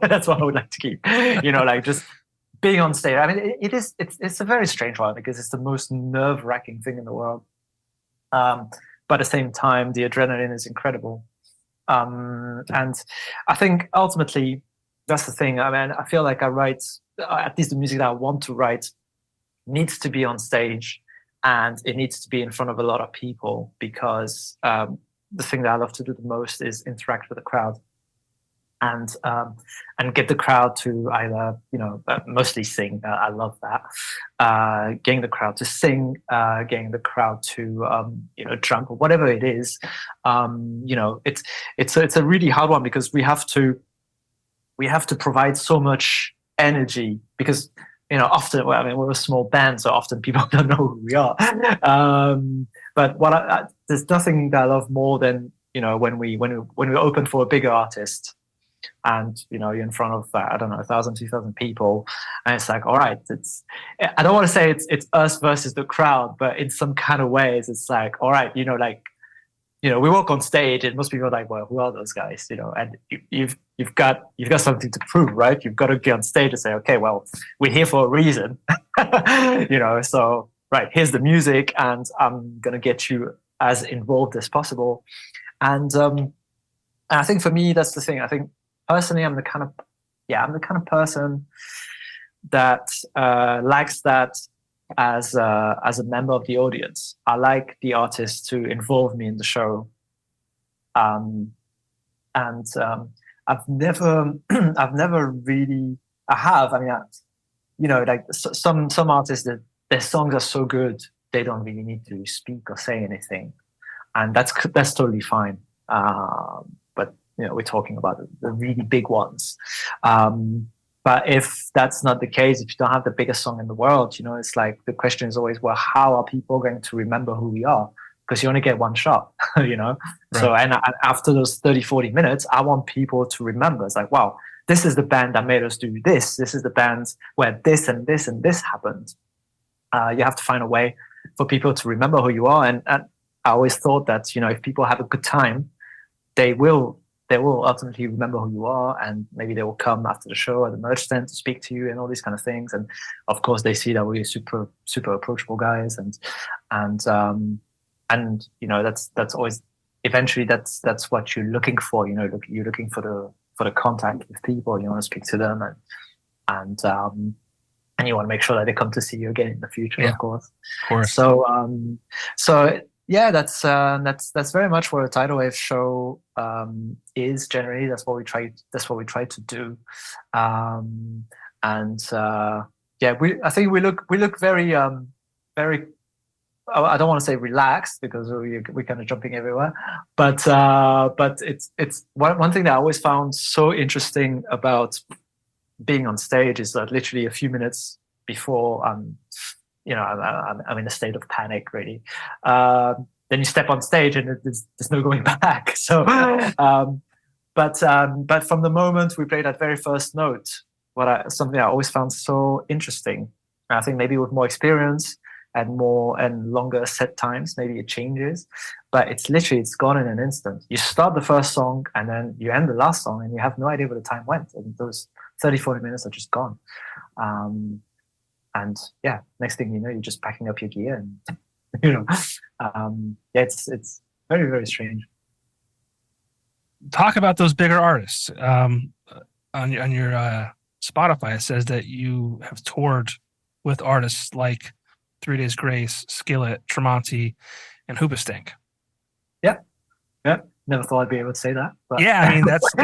that's what I would like to keep, like just being on stage. I mean, it's a very strange one because it's the most nerve-wracking thing in the world. But at the same time, the adrenaline is incredible. And I think ultimately that's the thing. I mean, I feel like I write, at least the music that I want to write needs to be on stage and it needs to be in front of a lot of people because the thing that I love to do the most is interact with the crowd. And get the crowd to either, mostly sing. I love that. Getting the crowd to sing, getting the crowd to, jump or whatever it is. It's a really hard one because we have to provide so much energy because, often, we're a small band, so often people don't know who we are. But there's nothing that I love more than, when we open for a bigger artist. And you're in front of 1,000, 2,000 people, and it's like, all right, I don't want to say it's us versus the crowd, but in some kind of ways, it's like, all right, we walk on stage, and most people are like, well, who are those guys? And you've got something to prove, right? You've got to get on stage and say, okay, well, we're here for a reason, So right, here's the music, and I'm gonna get you as involved as possible, and I think for me, that's the thing. I think. Personally, I'm the kind of person that likes that as a member of the audience. I like the artist to involve me in the show, and I've never really. I have. I mean, like some artists that their songs are so good they don't really need to speak or say anything, and that's totally fine. But we're talking about the really big ones. But if that's not the case, if you don't have the biggest song in the world, it's like the question is always, well, how are people going to remember who we are? Because you only get one shot, Right. So, and after those 30, 40 minutes, I want people to remember. It's like, wow, this is the band that made us do this. This is the band where this and this and this happened. You have to find a way for people to remember who you are. And I always thought that, if people have a good time, they will ultimately remember who you are, and maybe they will come after the show at the merch stand to speak to you and all these kind of things. And of course, they see that we're super, super approachable guys, and that's always eventually that's what you're looking for. You're looking for the contact with people. You want to speak to them, and you want to make sure that they come to see you again in the future. Yeah, of course. So. Yeah, that's very much what a tidal wave show is generally. That's what we try to do, I think we look very very. I don't want to say relaxed because we're kind of jumping everywhere, but it's one thing that I always found so interesting about being on stage is that literally a few minutes before I'm in a state of panic, really. Then you step on stage and there's no going back. So, but from the moment we played that very first note, something I always found so interesting, and I think maybe with more experience and longer set times, maybe it changes, but it's gone in an instant. You start the first song and then you end the last song and you have no idea where the time went. And those 30, 40 minutes are just gone. And yeah, next thing you know, you're just packing up your gear, and it's very, very strange. Talk about those bigger artists. On your Spotify, it says that you have toured with artists like 3 Days Grace, Skillet, Tremonti, and Hoobastank. Yeah. Never thought I'd be able to say that. But. Yeah, I mean that's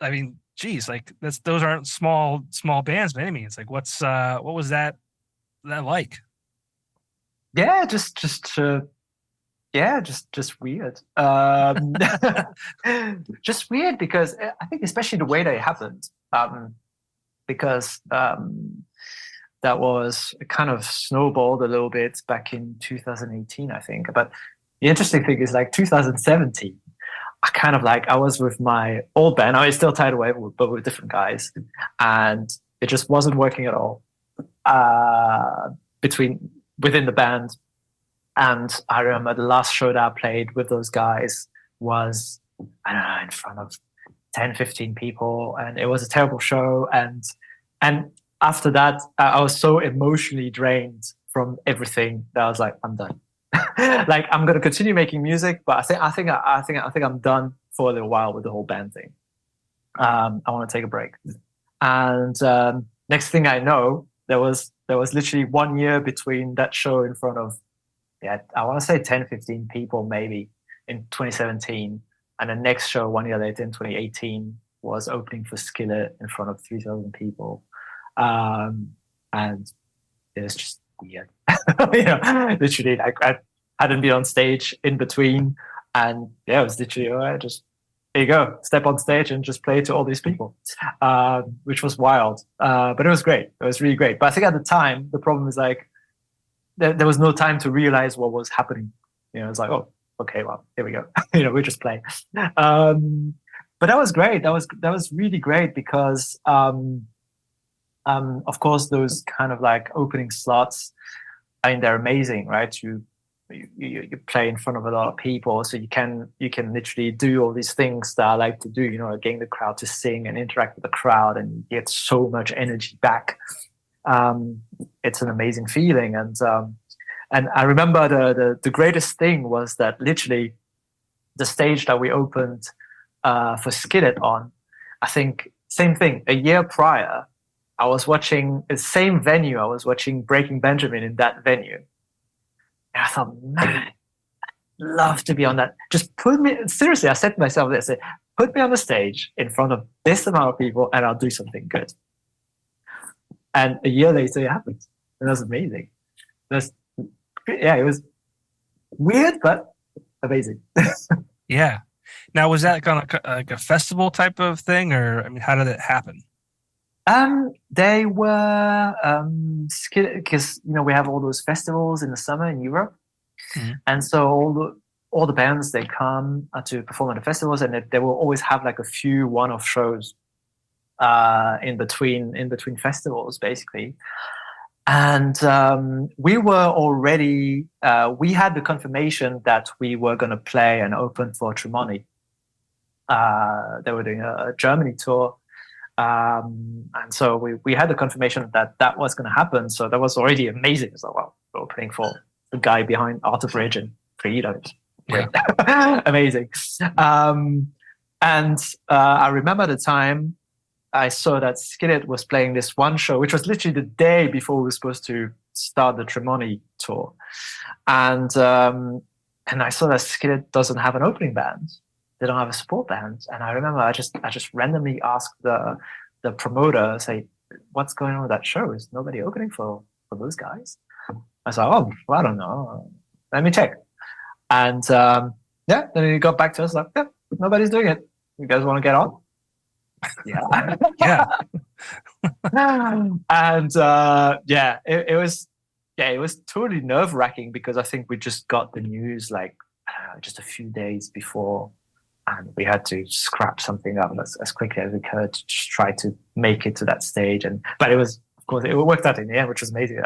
like, geez, like those aren't small bands by any means. Like, what was that like? Yeah, just Yeah, just weird. Just weird because I think especially the way that it happened, because that was kind of snowballed a little bit back in 2018, I think. But the interesting thing is like 2017, I was with my old band. I was still TIDALWAVE, but with different guys, and it just wasn't working at all within the band. And I remember the last show that I played with those guys was, I don't know, in front of 10, 15 people. And it was a terrible show. And after that, I was so emotionally drained from everything that I was like, I'm done. Like, I'm going to continue making music, but I think I'm done for a little while with the whole band thing. I want to take a break. And next thing I know, there was literally 1 year between that show in front of, I want to say 10, 15 people maybe in 2017. And the next show 1 year later in 2018 was opening for Skillet in front of 3,000 people. And it was just weird. Literally, like, I hadn't been on stage in between. And it was literally, all right, just here you go, step on stage and just play to all these people, which was wild. But it was great. It was really great. But I think at the time, the problem is like, there was no time to realize what was happening. It's like, oh, okay, well, here we go. We just play. But that was great. That was really great because, of course, those kind of like opening slots, I mean, they're amazing, right? You play in front of a lot of people, so you can literally do all these things that I like to do. Getting the crowd to sing and interact with the crowd, and you get so much energy back. It's an amazing feeling, and I remember the greatest thing was that literally the stage that we opened for Skillet on, I think same thing. A year prior, I was watching the same venue. I was watching Breaking Benjamin in that venue, and I thought, man, I'd love to be on that. Just put me, seriously, I said to myself, I said, put me on the stage in front of this amount of people, and I'll do something good. And a year later, it happened. And that was amazing. It was weird, but amazing. Yeah. Now, was that kind of like a festival type of thing, or I mean, how did it happen? They were because we have all those festivals in the summer in Europe, and so all the bands, they come to perform at the festivals, and they will always have like a few one-off shows in between festivals, basically. And we were already we had the confirmation that we were going to play and open for Tremonti. They were doing a Germany tour, and so we had the confirmation that was going to happen. So that was already amazing. So, well, we're opening for the guy behind Arthur Bridge and Freedom. Yeah. Amazing. And I remember the time I saw that Skillet was playing this one show, which was literally the day before we were supposed to start the Tremonti tour. And I saw that Skillet doesn't have an opening band. They don't have a support band. And I remember I just randomly asked the promoter, say, what's going on with that show? Is nobody opening for those guys? I was like, oh, well, I don't know. Let me check. And then he got back to us like, yeah, nobody's doing it. You guys want to get on? Yeah. Yeah. And it was totally nerve-wracking because I think we just got the news like just a few days before, and we had to scrap something up as quickly as we could to just try to make it to that stage. But it was, of course, it worked out in the end, which was amazing.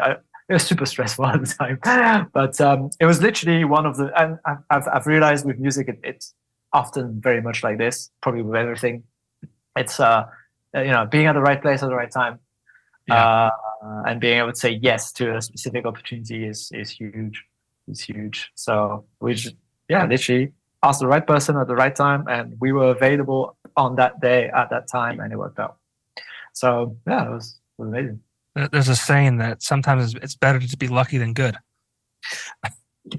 It was super stressful at the time, but it was literally one of the. And I've realized with music, it's often very much like this. Probably with everything, it's being at the right place at the right time, and being able to say yes to a specific opportunity is huge. It's huge. So we just literally asked the right person at the right time, and we were available on that day at that time, and it worked out. So yeah, it was amazing. There's a saying that sometimes it's better to be lucky than good.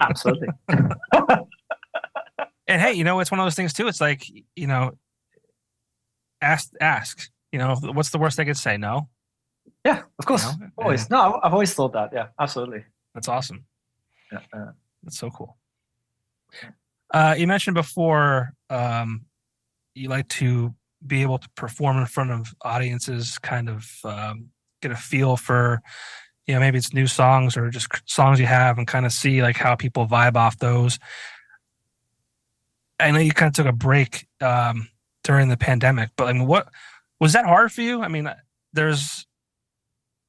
Absolutely. And hey, it's one of those things too. It's like, ask, what's the worst they could say? No. Yeah, of course. Always. No, I've always thought that. Yeah, absolutely. That's awesome. Yeah. That's so cool. You mentioned before you like to be able to perform in front of audiences, kind of get a feel for, maybe it's new songs or just songs you have, and kind of see like how people vibe off those. I know you kind of took a break during the pandemic, but I mean, what was that hard for you? I mean, there's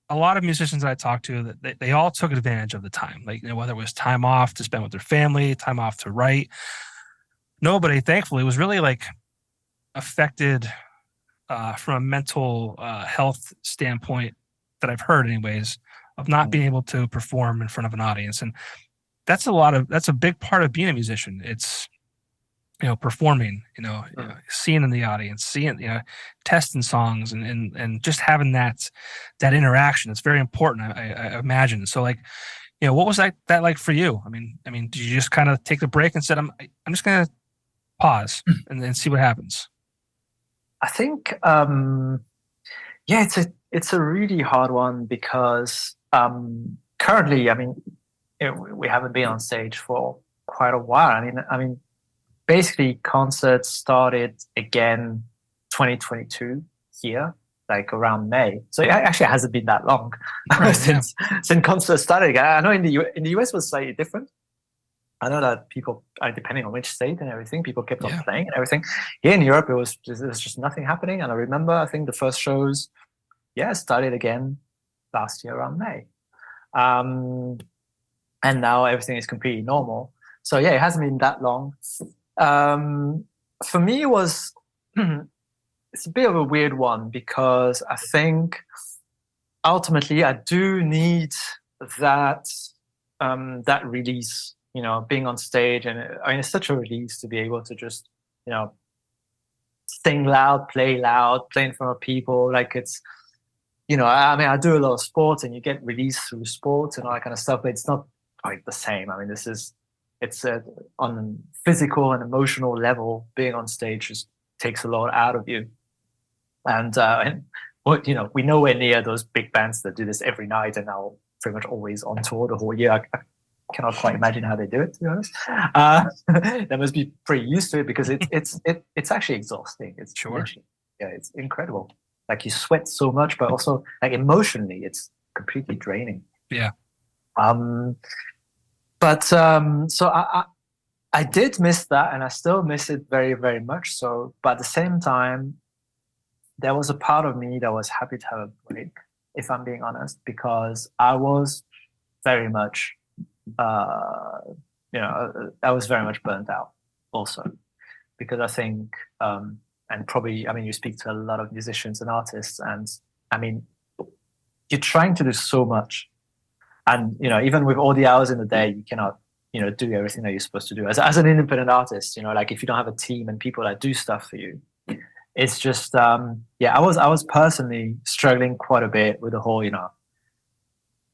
a lot of musicians that I talked to that they all took advantage of the time, like, whether it was time off to spend with their family, time off to write. Nobody, thankfully, was really like affected from a mental health standpoint that I've heard, anyways, of not being able to perform in front of an audience. And that's a big part of being a musician. It's, performing, seeing in the audience, testing songs and just having that interaction. It's very important, I imagine. So like, what was that like for you? I mean, did you just kind of take the break and said, I'm just going to pause and then see what happens? I think, it's a really hard one because currently, we haven't been on stage for quite a while. I mean, basically concerts started again 2022 here, like around May. So it actually hasn't been that long since concerts started again. I know in the US was slightly different. I know that people, depending on which state and everything, people kept on playing and everything. Here in Europe, there was just nothing happening. And I remember, I think the first shows, started again last year around May. And now everything is completely normal. So it hasn't been that long. For me, it was, it's a bit of a weird one because I think ultimately I do need that, that release. Being on stage, and it's such a release to be able to just, sing loud, play loud, play in front of people. Like it's, I do a lot of sports, and you get released through sports and all that kind of stuff, but it's not quite the same. I mean, it's on a physical and emotional level. Being on stage just takes a lot out of you, and we're nowhere near those big bands that do this every night and are pretty much always on tour the whole year. I cannot quite imagine how they do it, to be honest. They must be pretty used to it because it's actually exhausting. It's sure. It's incredible. Like you sweat so much, but also like emotionally, it's completely draining. Yeah. So I did miss that, and I still miss it very, very much so. But at the same time, there was a part of me that was happy to have a break, if I'm being honest, because I was very much I was very much burnt out also, because I think, and probably, you speak to a lot of musicians and artists, and you're trying to do so much, and even with all the hours in the day, you cannot do everything that you're supposed to do as an independent artist. Like if you don't have a team and people that do stuff for you, it's just I was personally struggling quite a bit with the whole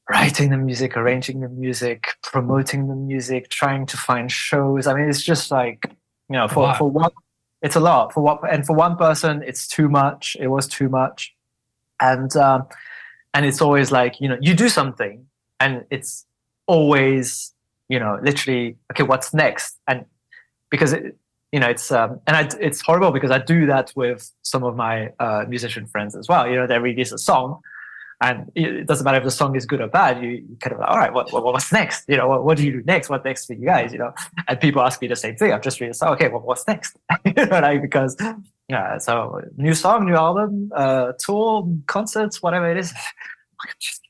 writing the music, arranging the music, promoting the music, trying to find shows. It's just like, for one, it's a lot. For one person, it's too much. It was too much. And it's always like, you do something and it's always, literally, okay, what's next? And because it's horrible because I do that with some of my musician friends as well. They release a song, and it doesn't matter if the song is good or bad. You kind of like, all right, what's next? What do you do next? What's next for you guys? And people ask me the same thing. I've just released a song. Okay, what's next? Because so new song, new album, tour, concerts, whatever it is. Just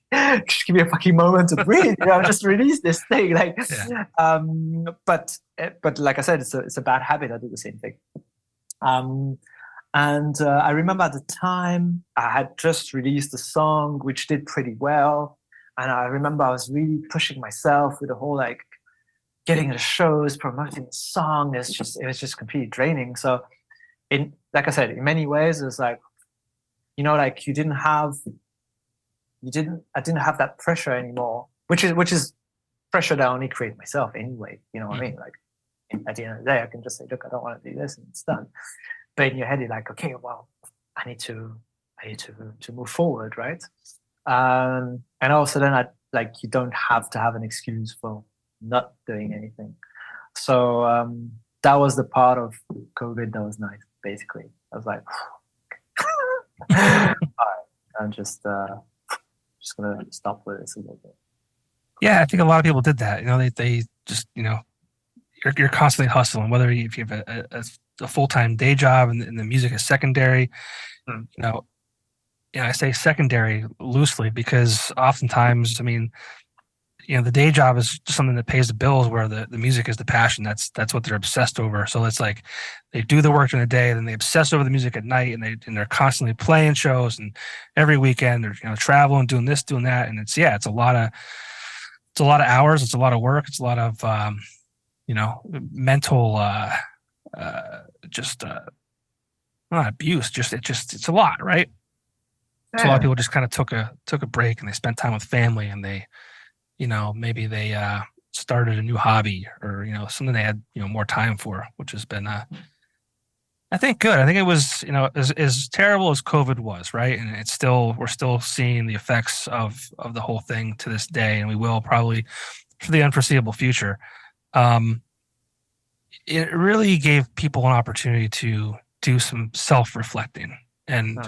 give me a fucking moment to breathe. Just release this thing. But like I said, it's a bad habit. I do the same thing. And I remember at the time I had just released a song which did pretty well, and I remember I was really pushing myself with the whole like getting the shows, promoting the song. It was just completely draining. So, like I said, in many ways, it was like, like I didn't have that pressure anymore, which is pressure that I only create myself anyway. You know what I mean? Like at the end of the day, I can just say, look, I don't want to do this, and it's done. But in your head, you're like, okay, well, I need to move forward, right? And also then you don't have to have an excuse for not doing anything. So that was the part of COVID that was nice. Basically, I was like, all right, I'm just gonna stop with this a little bit. Yeah, I think a lot of people did that. They just you're constantly hustling, whether if you have a full-time day job and the music is secondary. I say secondary loosely because oftentimes, the day job is just something that pays the bills, where the music is the passion. That's what they're obsessed over. So it's like they do the work during the day, then they obsess over the music at night, and they're constantly playing shows, and every weekend they're traveling, doing this, doing that, and it's a lot of hours, it's a lot of work, it's a lot of mental not abuse, it's a lot, right? So a lot of people just kind of took a break, and they spent time with family, and they maybe they started a new hobby, or something they had more time for, which has been I think good. I think it was as terrible as COVID was, right? And we're still seeing the effects of the whole thing to this day, and we will probably for the unforeseeable future. It really gave people an opportunity to do some self-reflecting, and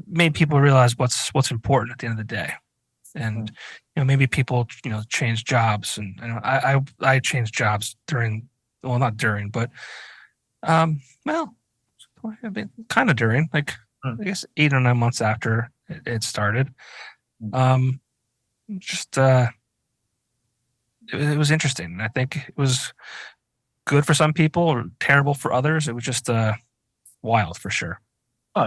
made people realize what's important at the end of the day. And maybe people change jobs, and I changed jobs not during, but kind of during, like I guess 8 or 9 months after it started. It was interesting. I think it was good for some people or terrible for others. It was just wild for sure. Oh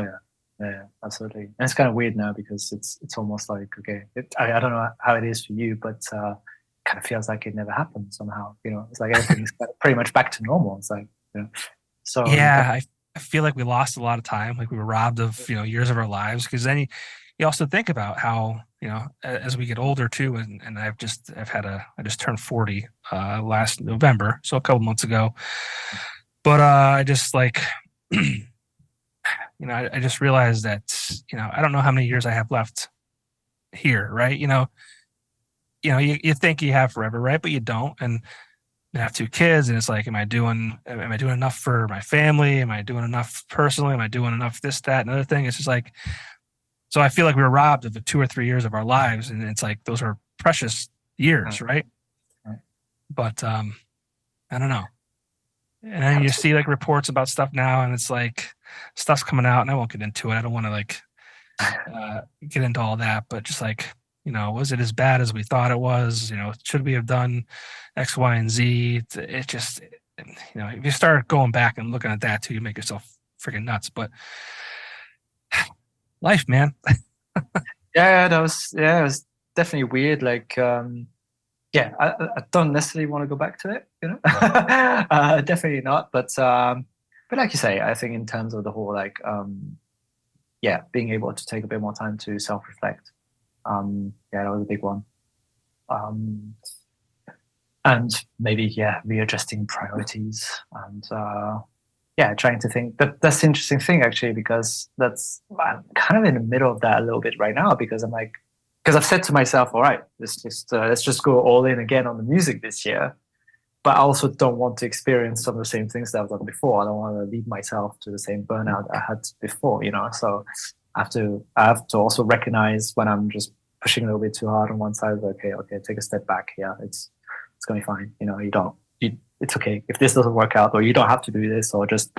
yeah, absolutely. And it's kind of weird now because it's almost like, okay, I don't know how it is for you, but it kind of feels like it never happened somehow. It's like everything's pretty much back to normal. It's like, so yeah, I feel like we lost a lot of time, like we were robbed of years of our lives, because then you also think about how as we get older too, and I just turned 40 last November, so a couple months ago, but I just like I just realized that I don't know how many years I have left here, right? You think you have forever, right? But you don't. And I have 2 kids, and it's like, am I doing enough for my family? Am I doing enough personally? Am I doing enough this, that, and other thing? It's just like, so I feel like we were robbed of the 2 or 3 years of our lives, and it's like those are precious years, right? But I don't know. And then you see like reports about stuff now, and it's like stuff's coming out, and I won't get into it. I don't want to like get into all that, but just like, was it as bad as we thought it was? Should we have done X, Y, and Z? It just, if you start going back and looking at that too, you make yourself freaking nuts. But life, man. it was definitely weird. Like, I don't necessarily want to go back to it, definitely not. But like you say, I think in terms of the whole, like, being able to take a bit more time to self-reflect, that was a big one. And maybe, readjusting priorities, and trying to think. That's the interesting thing, actually, because I'm kind of in the middle of that a little bit right now, because I'm like, because I've said to myself, all right, let's just go all in again on the music this year. But I also don't want to experience some of the same things that I've done before. I don't want to lead myself to the same burnout I had before, So I have to also recognize when I'm just pushing a little bit too hard on one side. Okay, take a step back here. It's gonna be fine. It's okay if this doesn't work out, or you don't have to do this, or just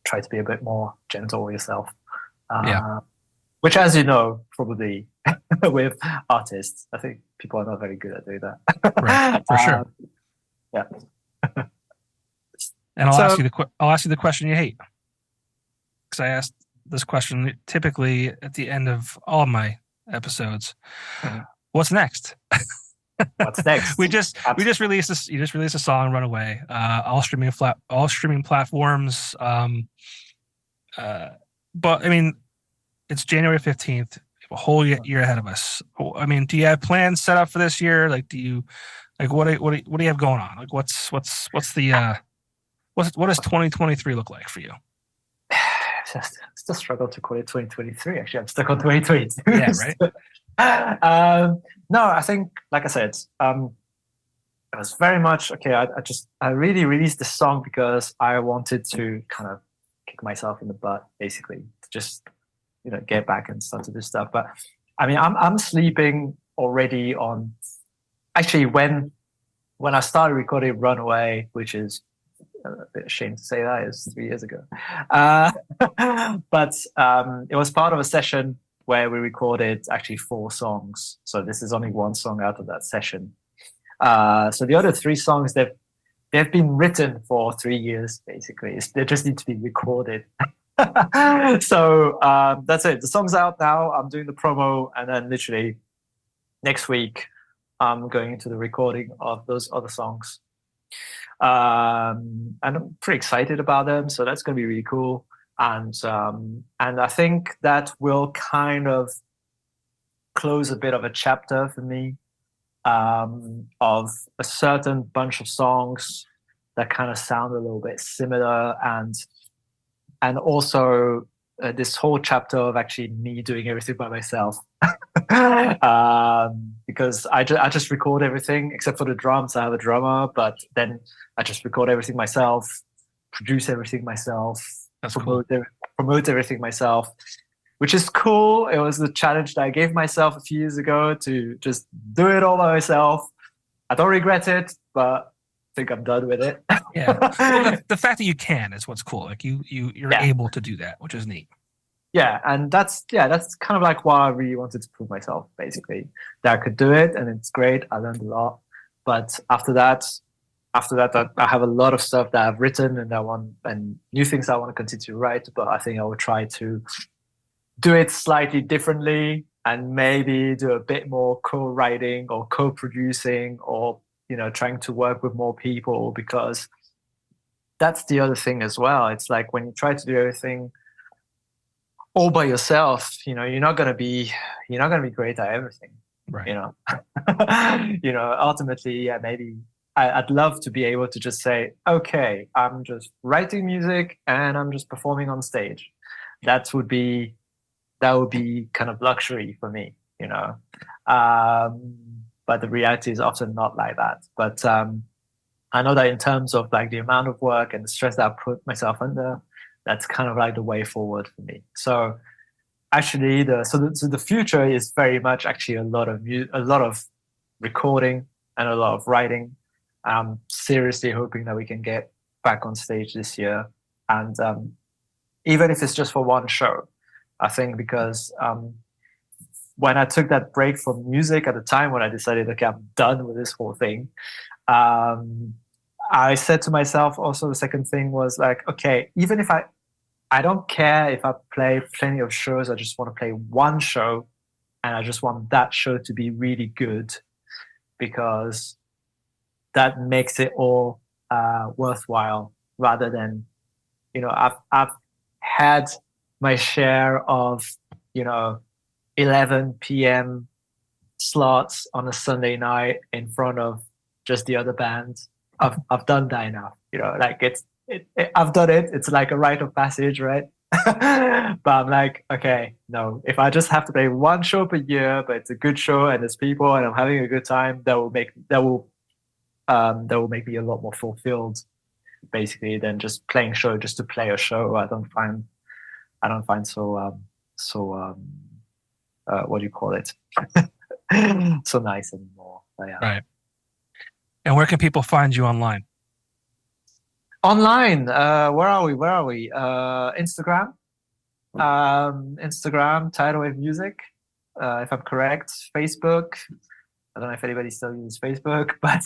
try to be a bit more gentle with yourself. Which, as you know, probably with artists, I think people are not very good at doing that. Right, for sure. Yeah. And I'll ask you the question you hate, because I asked this question typically at the end of all of my episodes. What's next? What's next? we just released this. You just released a song, "Runaway." All streaming platforms. But it's January 15th. A whole year ahead of us. Do you have plans set up for this year? Like, do you what do you have going on? Like, what does 2023 look like for you? It's the struggle to call it 2023. Actually, I'm stuck on 2022. Yeah, right. No, I think, like I said, it was very much okay. I really released this song because I wanted to kind of kick myself in the butt, basically, to just get back and start to do stuff. But I mean, I'm sleeping already on. Actually, when I started recording Runaway, which is a bit ashamed to say that, is 3 years ago, but it was part of a session where we recorded actually 4 songs. So this is only 1 song out of that session. So the other 3 songs, they've been written for 3 years, basically. They just need to be recorded. So that's it. The song's out now. I'm doing the promo, and then literally next week I'm going into the recording of those other songs. And I'm pretty excited about them, so that's going to be really cool. And I think that will kind of close a bit of a chapter for me, of a certain bunch of songs that kind of sound a little bit similar, and also this whole chapter of actually me doing everything by myself. Because I just record everything except for the drums. I have a drummer, but then I just record everything myself, produce everything myself, promote everything myself, which is cool. It was the challenge that I gave myself a few years ago, to just do it all by myself. I don't regret it, but I think I'm done with it. Yeah. Well, the fact that you can is what's cool. Like you're able to do that, which is neat. Yeah, and that's kind of like why I really wanted to prove myself, basically, that I could do it, and it's great. I learned a lot, but after that, I have a lot of stuff that I've written, and new things I want to continue to write. But I think I will try to do it slightly differently, and maybe do a bit more co-writing or co-producing, or trying to work with more people, because that's the other thing as well. It's like when you try to do everything all by yourself, you're not gonna be great at everything. Right. Ultimately, yeah, maybe I'd love to be able to just say, okay, I'm just writing music and I'm just performing on stage. That would be kind of luxury for me, but the reality is often not like that. But I know that in terms of like the amount of work and the stress that I put myself under, that's kind of like the way forward for me. So actually, the future is very much actually a lot of recording and a lot of writing. I'm seriously hoping that we can get back on stage this year, and even if it's just for 1 show, I think, because when I took that break from music at the time, when I decided, okay, I'm done with this whole thing, I said to myself also, the second thing was like, okay, even if I don't care if I play plenty of shows, I just want to play 1 show, and I just want that show to be really good, because that makes it all worthwhile, rather than, I've had my share of, 11 p.m. slots on a Sunday night in front of just the other band. I've done that enough, like I've done it. It's like a rite of passage, right? But I'm like, okay, no, if I just have to play 1 show per year, but it's a good show and there's people and I'm having a good time, that will make me a lot more fulfilled, basically, than just playing show just to play a show. I don't find so what do you call it? So nice anymore. But yeah. Right. And where can people find you online? Online, where are we? Instagram, TIDALWAVE Music, if I'm correct. Facebook, I don't know if anybody still uses Facebook, but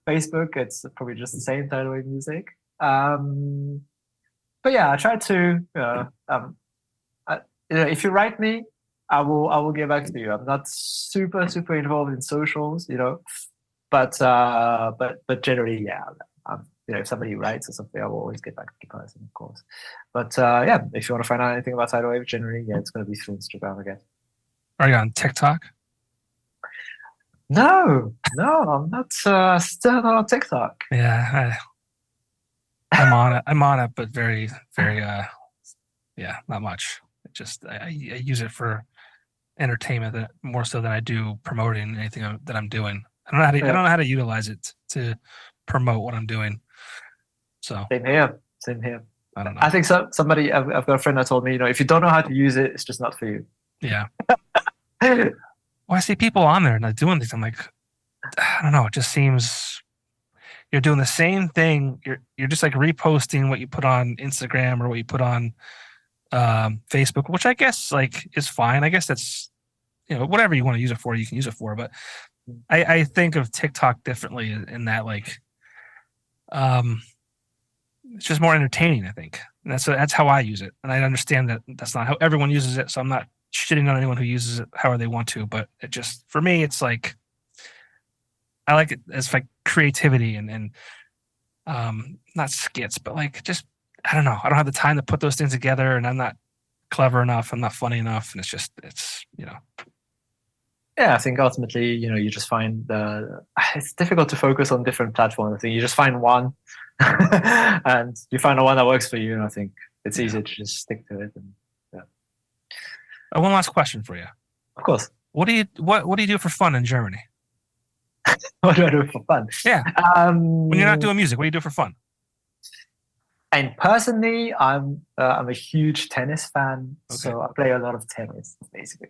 Facebook, it's probably just the same, TIDALWAVE Music. But yeah, I try to, if you write me, I will get back to you. I'm not super involved in socials, but generally, yeah. If somebody writes or something, I will always get back to the person, of course. But yeah, if you want to find out anything about TIDALWAVE, generally, yeah, it's going to be through Instagram again. Are you on TikTok? No, I'm not. Still not on TikTok. Yeah, I'm on it. I'm on it, but very, very, yeah, not much. It just I use it for entertainment more so than I do promoting anything that I'm doing. I don't know how to utilize it to promote what I'm doing. So Same here. Same here. I don't know. I think somebody, I've got a friend that told me, if you don't know how to use it, it's just not for you. Yeah. Well, I see people on there and they're doing things. I'm like, I don't know. It just seems you're doing the same thing. You're just like reposting what you put on Instagram or what you put on Facebook, which I guess like is fine. I guess that's, whatever you want to use it for, you can use it for. But I think of TikTok differently in that like, it's just more entertaining, I think. And that's how I use it. And I understand that that's not how everyone uses it. So I'm not shitting on anyone who uses it however they want to. But it just, for me, it's like, I like it as like creativity and not skits, but like just, I don't know. I don't have the time to put those things together and I'm not clever enough. I'm not funny enough. And it's. Yeah, I think ultimately, you just find it's difficult to focus on different platforms. I think you just find one and you find the one that works for you. And I think it's easier to just stick to it. And, one last question for you. Of course. What do you do for fun in Germany? What do I do for fun? Yeah. When you're not doing music, what do you do for fun? And personally, I'm a huge tennis fan, so I play a lot of tennis, basically.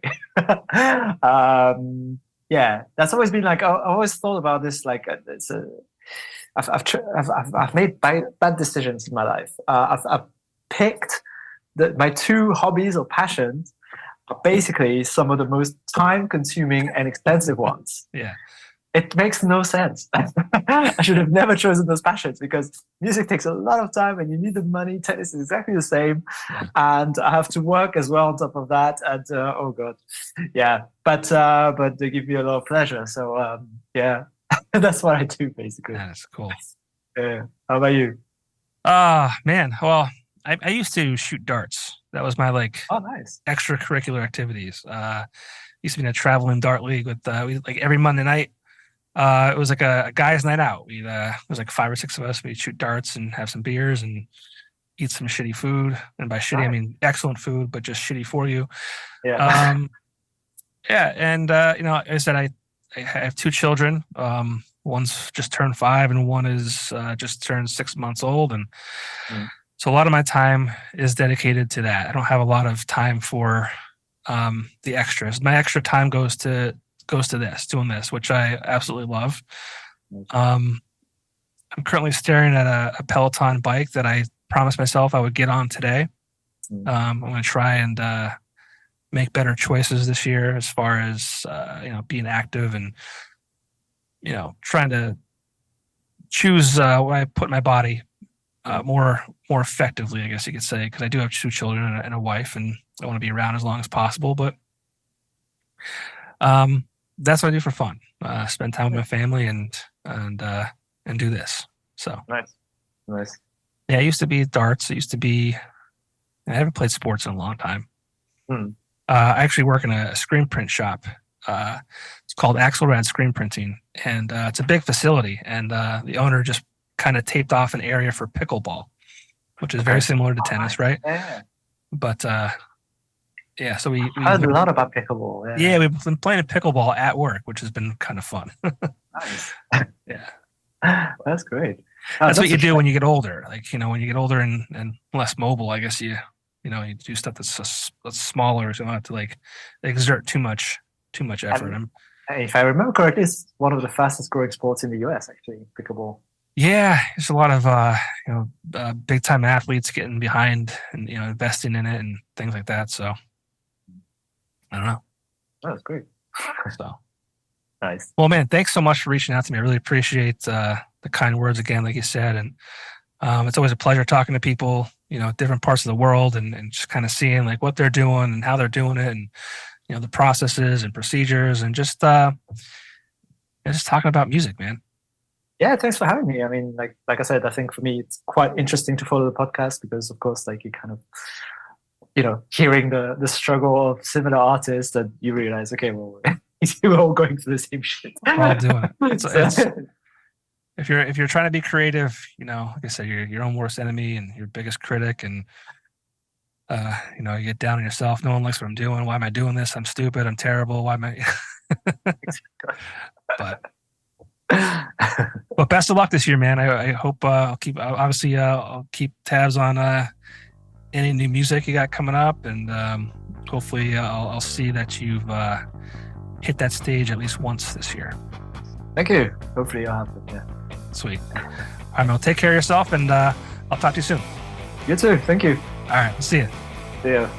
Yeah, that's always been like I always thought about this. Like, I've made bad decisions in my life. I've picked my two hobbies or passions are basically some of the most time-consuming and expensive ones. Yeah. It makes no sense. I should have never chosen those passions because music takes a lot of time and you need the money. Tennis is exactly the same. Yeah. And I have to work as well on top of that. And oh God. Yeah. But they give me a lot of pleasure. So yeah, that's what I do basically. That's cool. Yeah. How about you? Man. Well, I used to shoot darts. That was my nice extracurricular activities. Used to be in a traveling dart league with we every Monday night. It was like a guy's night out. It was like 5 or 6 of us. We'd shoot darts and have some beers and eat some shitty food. And by shitty, I mean excellent food, but just shitty for you. Yeah. Yeah. And, as I said, I have 2 children. One's just turned 5 and one is just turned 6 months old. And so a lot of my time is dedicated to that. I don't have a lot of time for the extras. My extra time goes to doing this, which I absolutely love. I'm currently staring at a Peloton bike that I promised myself I would get on today. I'm going to try and make better choices this year as far as being active and trying to choose what I put in my body more effectively, I guess you could say, because I do have 2 children and a wife, and I want to be around as long as possible. But that's what I do for fun. Spend time with my family and do this. So nice. Yeah, it used to be darts. I haven't played sports in a long time. I actually work in a screen print shop. It's called Axelrad Screen Printing, and it's a big facility. And the owner just kind of taped off an area for pickleball, which is very similar to tennis, right? Yeah. But yeah, so we heard a lot about pickleball. Yeah, we've been playing pickleball at work, which has been kind of fun. Nice. Yeah, that's great. That's what you do when you get older. Like when you get older and less mobile, I guess you do stuff that's smaller, so you don't have to exert too much effort. If I remember correctly, it's one of the fastest growing sports in the US. Actually, pickleball. Yeah, there's a lot of big time athletes getting behind and investing in it and things like that. So I don't know. That's great. So nice. Well, man, thanks so much for reaching out to me. I really appreciate the kind words again, like you said, and it's always a pleasure talking to people, different parts of the world, and just kind of seeing what they're doing and how they're doing it, and the processes and procedures, and just talking about music, man. Yeah, thanks for having me. I mean, like I said, I think for me it's quite interesting to follow the podcast because, of course, you kind of hearing the struggle of similar artists, and you realize, okay, well, we're all going through the same shit. We're all doing it. If you're trying to be creative, like I said, you're your own worst enemy and your biggest critic, and you get down on yourself. No one likes what I'm doing. Why am I doing this? I'm stupid. I'm terrible. Why am I? But Well, best of luck this year, man. I hope I'll keep tabs on any new music you got coming up, and hopefully I'll see that you've hit that stage at least once this year. Thank you. Hopefully you'll have it. Yeah. Sweet. All right, Mel. Take care of yourself, and I'll talk to you soon. You too. Thank you. All right. See you. See ya.